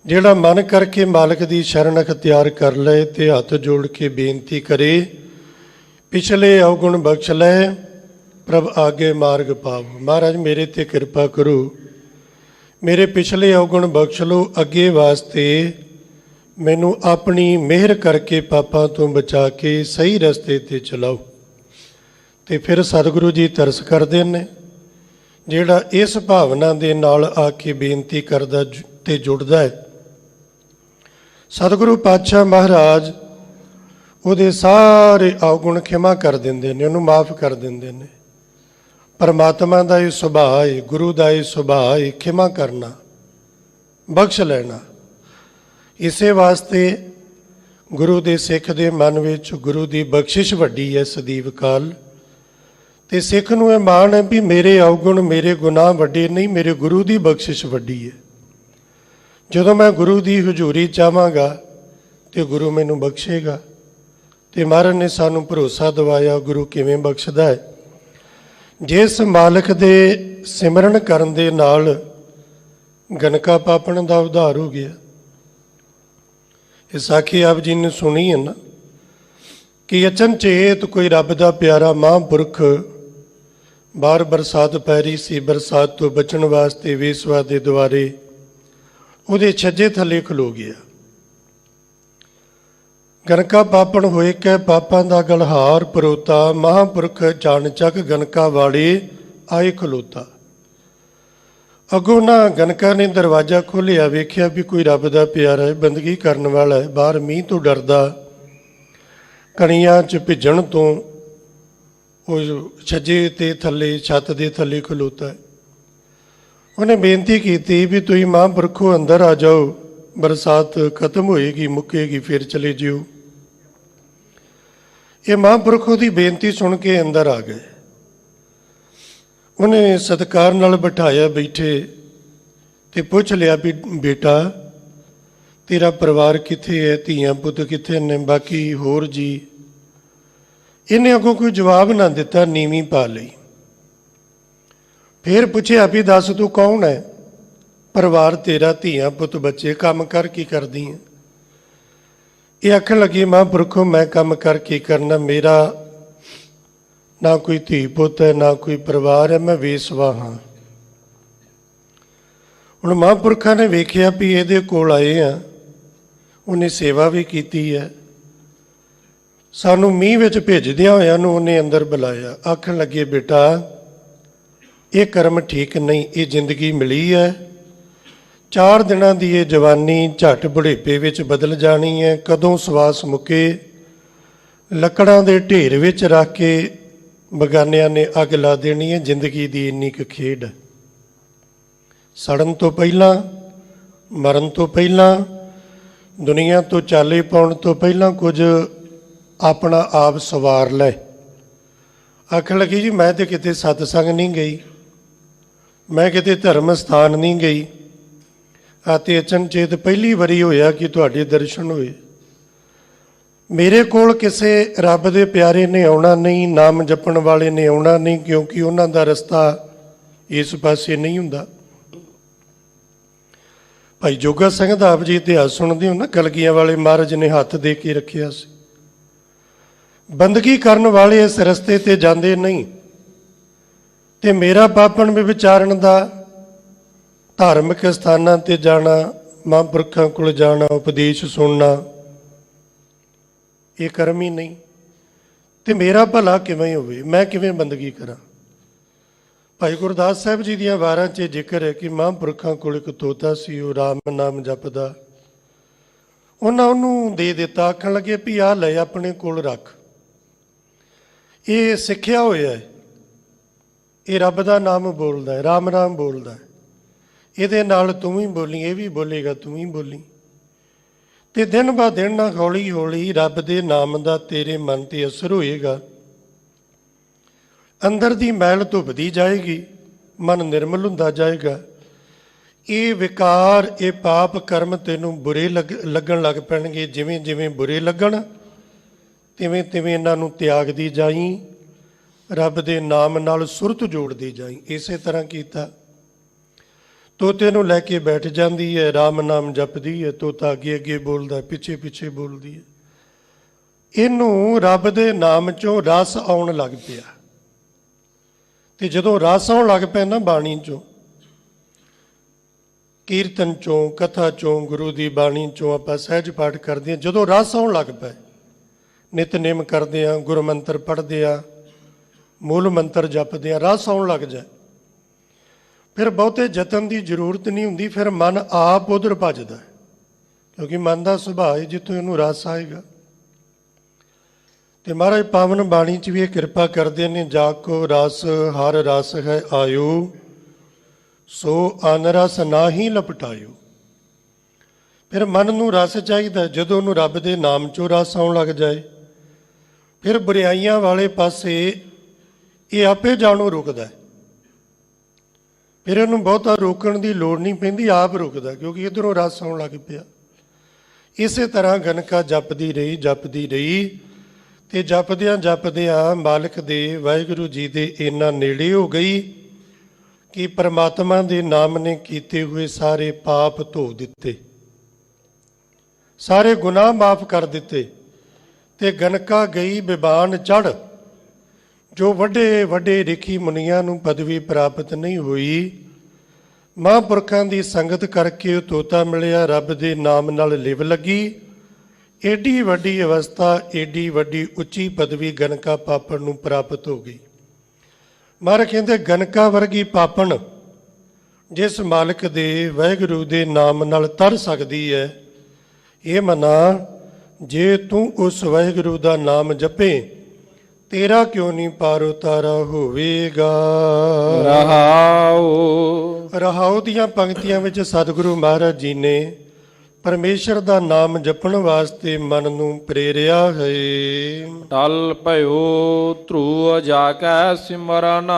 ਜਿਹੜਾ ਮਨ ਕਰਕੇ ਮਾਲਕ ਦੀ ਸ਼ਰਨ ਅਖਤਿਆਰ ਕਰ ਲਏ ਤੇ ਹੱਥ ਜੋੜ ਕੇ ਬੇਨਤੀ ਕਰੇ, ਪਿਛਲੇ ਔਗੁਣ ਬਖਸ਼ ਲੈ, ਪ੍ਰਭ ਆਗੇ ਮਾਰਗ ਪਾਵ। ਮਹਾਰਾਜ ਮੇਰੇ ਤੇ ਕਿਰਪਾ ਕਰੋ, ਮੇਰੇ ਪਿਛਲੇ ਔਗੁਣ ਬਖਸ਼ ਲਓ, ਅੱਗੇ ਵਾਸਤੇ ਮੈਨੂੰ ਆਪਣੀ ਮਿਹਰ ਕਰਕੇ ਪਾਪਾਂ ਤੋਂ ਬਚਾ ਕੇ ਸਹੀ ਰਸਤੇ ਤੇ ਚਲਾਓ। ਤੇ ਫਿਰ ਸਤਿਗੁਰੂ ਜੀ ਤਰਸ ਕਰਦੇ ਨੇ। ਜਿਹੜਾ ਇਸ ਭਾਵਨਾ ਦੇ ਨਾਲ ਆ ਕੇ ਬੇਨਤੀ ਕਰਦਾ ਤੇ ਜੁੜਦਾ ਹੈ, ਸਤਿਗੁਰੂ ਪਾਤਸ਼ਾਹ ਮਹਾਰਾਜ ਉਹਦੇ ਸਾਰੇ ਔਗੁਣ ਖਿਮਾ ਕਰ ਦਿੰਦੇ ਨੇ, ਉਹਨੂੰ ਮਾਫ ਕਰ ਦਿੰਦੇ ਨੇ। ਪਰਮਾਤਮਾ ਦਾ ਇਹ ਸੁਭਾਅ ਹੈ, ਗੁਰੂ ਦਾ ਇਹ ਸੁਭਾਅ ਹੈ, ਖਿਮਾ ਕਰਨਾ, ਬਖਸ਼ ਲੈਣਾ। ਇਸੇ ਵਾਸਤੇ ਗੁਰੂ ਦੇ ਸਿੱਖ ਦੇ ਮਨ ਵਿੱਚ ਗੁਰੂ ਦੀ ਬਖਸ਼ਿਸ਼ ਵੱਡੀ ਹੈ ਸਦੀਵ ਕਾਲ। ਤੇ ਸਿੱਖ ਨੂੰ ਇਹ ਮਾਣ ਹੈ ਵੀ ਮੇਰੇ ਔਗੁਣ, ਮੇਰੇ ਗੁਨਾਹ ਵੱਡੇ ਨਹੀਂ, ਮੇਰੇ ਗੁਰੂ ਦੀ ਬਖਸ਼ਿਸ਼ ਵੱਡੀ ਹੈ। ਜਦੋਂ ਮੈਂ ਗੁਰੂ ਦੀ ਹਜ਼ੂਰੀ ਚਾਹਾਂਗਾ ਤੇ ਗੁਰੂ ਮੈਨੂੰ ਬਖਸ਼ੇਗਾ। ਤੇ ਮਹਾਰਾਜ ਨੇ ਸਾਨੂੰ ਭਰੋਸਾ ਦਿਵਾਇਆ ਗੁਰੂ ਕਿਵੇਂ ਬਖਸ਼ਦਾ ਹੈ। ਜਿਸ ਮਾਲਕ ਦੇ ਸਿਮਰਨ ਕਰਨ ਦੇ ਨਾਲ ਗਨਕਾ ਪਾਪਣ ਦਾ ਉਧਾਰ ਹੋ ਗਿਆ। ਇਹ ਸਾਖੀ ਆਪ ਜੀ ਨੇ ਸੁਣੀ ਹੈ ਨਾ, ਕਿ ਅਚਨਚੇਤ ਕੋਈ ਰੱਬ ਦਾ ਪਿਆਰਾ ਮਹਾਂਪੁਰਖ ਬਾਹਰ ਬਰਸਾਤ ਪੈ ਰਹੀ ਸੀ, ਬਰਸਾਤ ਤੋਂ ਬਚਣ ਵਾਸਤੇ ਵੇਸਵਾ ਦੇ ਦੁਆਰੇ ਉਹਦੇ ਛੱਜੇ ਥੱਲੇ ਖਲੋ ਗਿਆ। ਗਨਕਾ ਪਾਪਣ ਹੋਏ ਕਹਿ ਪਾਪਾਂ ਦਾ ਗਲਹਾਰ ਪਰੋਤਾ, ਮਹਾਂਪੁਰਖ ਚਾਣਚੱਕ ਗਨਕਾ ਵਾਲੇ ਆਏ ਖਲੋਤਾ। ਅੱਗੋਂ ਨਾ ਗਨਕਾ ਨੇ ਦਰਵਾਜ਼ਾ ਖੋਲ੍ਹਿਆ, ਵੇਖਿਆ ਵੀ ਕੋਈ ਰੱਬ ਦਾ ਪਿਆਰਾ ਹੈ, ਬੰਦਗੀ ਕਰਨ ਵਾਲਾ ਹੈ, ਬਾਹਰ ਮੀਂਹ ਤੋਂ ਡਰਦਾ, ਕਣੀਆਂ 'ਚ ਭਿੱਜਣ ਤੋਂ ਉਹ ਛੱਜੇ ਤੇ ਥੱਲੇ, ਛੱਤ ਦੇ ਥੱਲੇ ਖਲੋਤਾ ਹੈ। ਉਹਨੇ ਬੇਨਤੀ ਕੀਤੀ ਵੀ ਤੁਸੀਂ ਮਹਾਂਪੁਰਖੋ ਅੰਦਰ ਆ ਜਾਓ, ਬਰਸਾਤ ਖਤਮ ਹੋਏਗੀ, ਮੁੱਕੇਗੀ, ਫਿਰ ਚਲੇ ਜਿਓ। ਇਹ ਮਹਾਂਪੁਰਖ ਉਹਦੀ ਬੇਨਤੀ ਸੁਣ ਕੇ ਅੰਦਰ ਆ ਗਏ। ਉਹਨੇ ਸਤਿਕਾਰ ਨਾਲ ਬਿਠਾਇਆ, ਬੈਠੇ ਤੇ ਪੁੱਛ ਲਿਆ ਵੀ ਬੇਟਾ ਤੇਰਾ ਪਰਿਵਾਰ ਕਿੱਥੇ ਹੈ, ਧੀਆਂ ਪੁੱਤ ਕਿੱਥੇ ਨੇ, ਬਾਕੀ ਹੋਰ ਜੀ। ਇਹਨੇ ਅੱਗੋਂ ਕੋਈ ਜਵਾਬ ਨਾ ਦਿੱਤਾ, ਨੀਵੀਂ ਪਾ ਲਈ। ਫਿਰ ਪੁੱਛਿਆ ਵੀ ਦੱਸ ਤੂੰ ਕੌਣ ਹੈ, ਪਰਿਵਾਰ ਤੇਰਾ, ਧੀਆਂ ਪੁੱਤ ਬੱਚੇ, ਕੰਮ ਕਰ ਕੀ ਕਰਦੀ ਹੈ। ਇਹ ਆਖਣ ਲੱਗੀ ਮਹਾਂਪੁਰਖੋ ਮੈਂ ਕੰਮ ਕਰ ਕੀ ਕਰਨਾ, ਮੇਰਾ ਨਾ ਕੋਈ ਧੀ ਪੁੱਤ ਹੈ, ਨਾ ਕੋਈ ਪਰਿਵਾਰ ਹੈ, ਮੈਂ ਵੇਸਵਾ ਹਾਂ। ਹੁਣ ਮਹਾਂਪੁਰਖਾਂ ਨੇ ਵੇਖਿਆ ਵੀ ਇਹਦੇ ਕੋਲ ਆਏ ਆ, ਉਹਨੇ ਸੇਵਾ ਵੀ ਕੀਤੀ ਹੈ, ਸਾਨੂੰ ਮੀਂਹ ਵਿੱਚ ਭੇਜਦਿਆਂ ਹੋਇਆਂ ਨੂੰ ਉਹਨੇ ਅੰਦਰ ਬੁਲਾਇਆ। ਆਖਣ ਲੱਗੇ ਬੇਟਾ ਇਹ ਕਰਮ ਠੀਕ ਨਹੀਂ, ਇਹ ਜ਼ਿੰਦਗੀ ਮਿਲੀ ਹੈ, 4 ਦਿਨਾਂ ਦੀ ਇਹ ਜਵਾਨੀ ਝੱਟ ਬੁਢੇਪੇ ਵਿੱਚ ਬਦਲ ਜਾਣੀ ਹੈ। ਕਦੋਂ ਸਵਾਸ ਮੁੱਕੇ ਲੱਕੜਾਂ ਦੇ ਢੇਰ ਵਿੱਚ ਰੱਖ ਕੇ ਬਗਾਨਿਆਂ ਨੇ ਅੱਗ ਲਾ ਦੇਣੀ ਹੈ। ਜ਼ਿੰਦਗੀ ਦੀ ਇੰਨੀ ਕੁ ਖੇਡ, ਸੜਨ ਤੋਂ ਪਹਿਲਾਂ, ਮਰਨ ਤੋਂ ਪਹਿਲਾਂ, ਦੁਨੀਆ ਤੋਂ ਚਾਲੇ ਪਾਉਣ ਤੋਂ ਪਹਿਲਾਂ ਕੁਝ ਆਪਣਾ ਆਪ ਸਵਾਰ ਲੈ। ਆਖਣ ਲੱਗੀ ਜੀ ਮੈਂ ਤੇ ਕਿਤੇ ਸਤਸੰਗ ਨਹੀਂ ਗਈ, ਮੈਂ ਕਿਤੇ ਧਰਮ ਸਥਾਨ ਨਹੀਂ ਗਈ, ਅਤੇ ਅਚਨਚੇਤ ਪਹਿਲੀ ਵਾਰੀ ਹੋਇਆ ਕਿ ਤੁਹਾਡੇ ਦਰਸ਼ਨ ਹੋਏ। ਮੇਰੇ ਕੋਲ ਕਿਸੇ ਰੱਬ ਦੇ ਪਿਆਰੇ ਨੇ ਆਉਣਾ ਨਹੀਂ, ਨਾਮ ਜਪਣ ਵਾਲੇ ਨੇ ਆਉਣਾ ਨਹੀਂ, ਕਿਉਂਕਿ ਉਹਨਾਂ ਦਾ ਰਸਤਾ ਇਸ ਪਾਸੇ ਨਹੀਂ ਹੁੰਦਾ। ਭਾਈ ਜੋਗਾ ਸਿੰਘ ਦਾ ਆਪ ਜੀ ਇਤਿਹਾਸ ਸੁਣਦੇ ਹੋ ਨਾ, ਕਲਗੀਆਂ ਵਾਲੇ ਮਹਾਰਾਜ ਨੇ ਹੱਥ ਦੇ ਕੇ ਰੱਖਿਆ ਸੀ। ਬੰਦਗੀ ਕਰਨ ਵਾਲੇ ਇਸ ਰਸਤੇ ਤੇ ਜਾਂਦੇ ਨਹੀਂ। ਤੇ ਮੇਰਾ ਪਾਪਣ ਵੀ ਵਿਚਾਰਨ ਦਾ ਧਾਰਮਿਕ ਸਥਾਨਾਂ ਤੇ ਜਾਣਾ, ਮਹਾਂਪੁਰਖਾਂ ਕੋਲ ਜਾਣਾ, ਉਪਦੇਸ਼ ਸੁਣਨਾ, ਇਹ ਕਰਮ ਹੀ ਨਹੀਂ। ਤੇ ਮੇਰਾ ਭਲਾ ਕਿਵੇਂ ਹੋਵੇ, ਮੈਂ ਕਿਵੇਂ ਬੰਦਗੀ ਕਰਾਂ? ਭਾਈ ਗੁਰਦਾਸ ਸਾਹਿਬ ਜੀ ਦੀਆਂ ਵਾਰਾਂ 'ਚ ਜ਼ਿਕਰ ਹੈ ਕਿ ਮਹਾਂਪੁਰਖਾਂ ਕੋਲ ਇੱਕ ਤੋਤਾ ਸੀ, ਉਹ ਰਾਮ ਨਾਮ ਜਪਦਾ। ਉਹਨਾਂ ਉਹਨੂੰ ਦੇ ਦਿੱਤਾ, ਆਖਣ ਲੱਗੇ ਵੀ ਆਹ ਲੈ ਆਪਣੇ ਕੋਲ ਰੱਖ, ਇਹ ਸਿੱਖਿਆ ਹੋਇਆ ਹੈ, ਇਹ ਰੱਬ ਦਾ ਨਾਮ ਬੋਲਦਾ ਹੈ, ਰਾਮ ਨਾਮ ਬੋਲਦਾ ਹੈ, ਇਹਦੇ ਨਾਲ ਤੂੰ ਵੀ ਬੋਲੀ, ਇਹ ਵੀ ਬੋਲੇਗਾ, ਤੂੰ ਵੀ ਬੋਲੀ। ਤੇ ਦਿਨ ਬਾ ਦਿਨ ਹੌਲੀ ਹੌਲੀ ਰੱਬ ਦੇ ਨਾਮ ਦਾ ਤੇਰੇ ਮਨ ਤੇ ਅਸਰ ਹੋਏਗਾ, ਅੰਦਰ ਦੀ ਮੈਲ ਧੁੱਪਦੀ ਜਾਏਗੀ, ਮਨ ਨਿਰਮਲ ਹੁੰਦਾ ਜਾਏਗਾ। ਇਹ ਵਿਕਾਰ, ਇਹ ਪਾਪ ਕਰਮ ਤੈਨੂੰ ਬੁਰੇ ਲੱਗਣ ਲੱਗ ਪੈਣਗੇ। ਜਿਵੇਂ ਜਿਵੇਂ ਬੁਰੇ ਲੱਗਣ, ਤਿਵੇਂ ਤਿਵੇਂ ਇਹਨਾਂ ਨੂੰ ਤਿਆਗਦੀ ਜਾਈ, ਰੱਬ ਦੇ ਨਾਮ ਨਾਲ ਸੁਰਤ ਜੋੜਦੀ ਜਾਈ। ਇਸੇ ਤਰ੍ਹਾਂ ਕੀਤਾ। ਤੋਤੇ ਨੂੰ ਲੈ ਕੇ ਬੈਠ ਜਾਂਦੀ ਹੈ, ਰਾਮ ਨਾਮ ਜਪਦੀ ਹੈ, ਤੋਤਾ ਅੱਗੇ ਅੱਗੇ ਬੋਲਦਾ, ਪਿੱਛੇ ਪਿੱਛੇ ਬੋਲਦੀ ਹੈ। ਇਹਨੂੰ ਰੱਬ ਦੇ ਨਾਮ 'ਚੋਂ ਰਸ ਆਉਣ ਲੱਗ ਪਿਆ। ਤੇ ਜਦੋਂ ਰਸ ਆਉਣ ਲੱਗ ਪਿਆ ਨਾ ਬਾਣੀ 'ਚੋਂ, ਕੀਰਤਨ 'ਚੋਂ, ਕਥਾ 'ਚੋਂ, ਗੁਰੂ ਦੀ ਬਾਣੀ 'ਚੋਂ ਆਪਾਂ ਸਹਿਜ ਪਾਠ ਕਰਦੇ ਹਾਂ, ਜਦੋਂ ਰਸ ਆਉਣ ਲੱਗ ਪਏ, ਨਿਤਨੇਮ ਕਰਦੇ ਹਾਂ, ਗੁਰੂ ਮੰਤਰ ਪੜ੍ਹਦੇ ਹਾਂ, ਮੂਲ ਮੰਤਰ ਜਪਦੇ ਹਾਂ, ਰਸ ਆਉਣ ਲੱਗ ਜਾਏ, ਫਿਰ ਬਹੁਤੇ ਯਤਨ ਦੀ ਜ਼ਰੂਰਤ ਨਹੀਂ ਹੁੰਦੀ। ਫਿਰ ਮਨ ਆਪ ਉਧਰ ਭੱਜਦਾ, ਕਿਉਂਕਿ ਮਨ ਦਾ ਸੁਭਾਅ ਹੈ ਜਿੱਥੋਂ ਇਹਨੂੰ ਰਸ ਆਏਗਾ। ਤੇ ਮਹਾਰਾਜ ਪਾਵਨ ਬਾਣੀ 'ਚ ਵੀ ਇਹ ਕਿਰਪਾ ਕਰਦੇ ਨੇ, ਜਾ ਕੋ ਰਸ ਹਰ ਰਸ ਹੈ ਆਇਓ, ਸੋ ਅਨਰਸ ਨਾਹੀ ਲਪਟਾਇਓ। ਫਿਰ ਮਨ ਨੂੰ ਰਸ ਚਾਹੀਦਾ। ਜਦੋਂ ਉਹਨੂੰ ਰੱਬ ਦੇ ਨਾਮ 'ਚੋਂ ਰਸ ਆਉਣ ਲੱਗ ਜਾਏ, ਫਿਰ ਬੁਰਾਈਆਂ ਵਾਲੇ ਪਾਸੇ ਇਹ ਆਪੇ ਜਾਣੋਂ ਰੁਕਦਾ। ਫਿਰ ਇਹਨੂੰ ਬਹੁਤਾ ਰੋਕਣ ਦੀ ਲੋੜ ਨਹੀਂ ਪੈਂਦੀ, ਆਪ ਰੁਕਦਾ, ਕਿਉਂਕਿ ਇੱਧਰੋਂ ਰਸ ਆਉਣ ਲੱਗ ਪਿਆ। ਇਸੇ ਤਰ੍ਹਾਂ ਗਨਕਾ ਜਪਦੀ ਰਹੀ, ਜਪਦੀ ਰਹੀ, ਤੇ ਜਪਦਿਆਂ ਜਪਦਿਆਂ ਮਾਲਕ ਦੇ, ਵਾਹਿਗੁਰੂ ਜੀ ਦੇ ਇੰਨਾ ਨੇੜੇ ਹੋ ਗਈ ਕਿ ਪਰਮਾਤਮਾ ਦੇ ਨਾਮ ਨੇ ਕੀਤੇ ਹੋਏ ਸਾਰੇ ਪਾਪ ਧੋ ਦਿੱਤੇ, ਸਾਰੇ ਗੁਨਾਹ ਮਾਫ ਕਰ ਦਿੱਤੇ। ਤੇ ਗਨਕਾ ਗਈ ਬਿਬਾਨ ਚੜ੍ਹ, ਜੋ ਵੱਡੇ ਵੱਡੇ ਰਿਖੀ ਮੁਨੀਆਂ ਨੂੰ ਪਦਵੀ ਪ੍ਰਾਪਤ ਨਹੀਂ ਹੋਈ। ਮਹਾਂਪੁਰਖਾਂ ਦੀ ਸੰਗਤ ਕਰਕੇ ਉਹ ਤੋਤਾ ਮਿਲਿਆ, ਰੱਬ ਦੇ ਨਾਮ ਨਾਲ ਲਿਵ ਲੱਗੀ। ਏਡੀ ਵੱਡੀ ਅਵਸਥਾ, ਏਡੀ ਵੱਡੀ ਉੱਚੀ ਪਦਵੀ ਗਨਕਾ ਪਾਪਣ ਨੂੰ ਪ੍ਰਾਪਤ ਹੋ ਗਈ। ਮਹਾਰਾਜ ਕਹਿੰਦੇ ਗਨਕਾ ਵਰਗੀ ਪਾਪਣ ਜਿਸ ਮਾਲਕ ਦੇ, ਵਾਹਿਗੁਰੂ ਦੇ ਨਾਮ ਨਾਲ ਤਰ ਸਕਦੀ ਹੈ, ਇਹ ਮਨਾ, ਜੇ ਤੂੰ ਉਸ ਵਾਹਿਗੁਰੂ ਦਾ ਨਾਮ ਜਪੇ, ਤੇਰਾ ਕਿਉਂ ਨਹੀਂ ਪਾਰ ਉਤਾਰਾ ਹੋਵੇਗਾ। ਰਹਾਉ। ਰਹਾਉ ਦੀਆਂ ਪੰਕਤੀਆਂ ਵਿੱਚ ਸਤਿਗੁਰੂ ਮਹਾਰਾਜ ਜੀ ਨੇ ਪਰਮੇਸ਼ਰ ਦਾ ਨਾਮ ਜਪਣ ਵਾਸਤੇ ਮਨ ਨੂੰ ਪ੍ਰੇਰਿਆ ਹੈ। ਟਲ ਭਇਓ ਧਰੂ ਜਾ ਕੈ ਸਿਮਰਨ,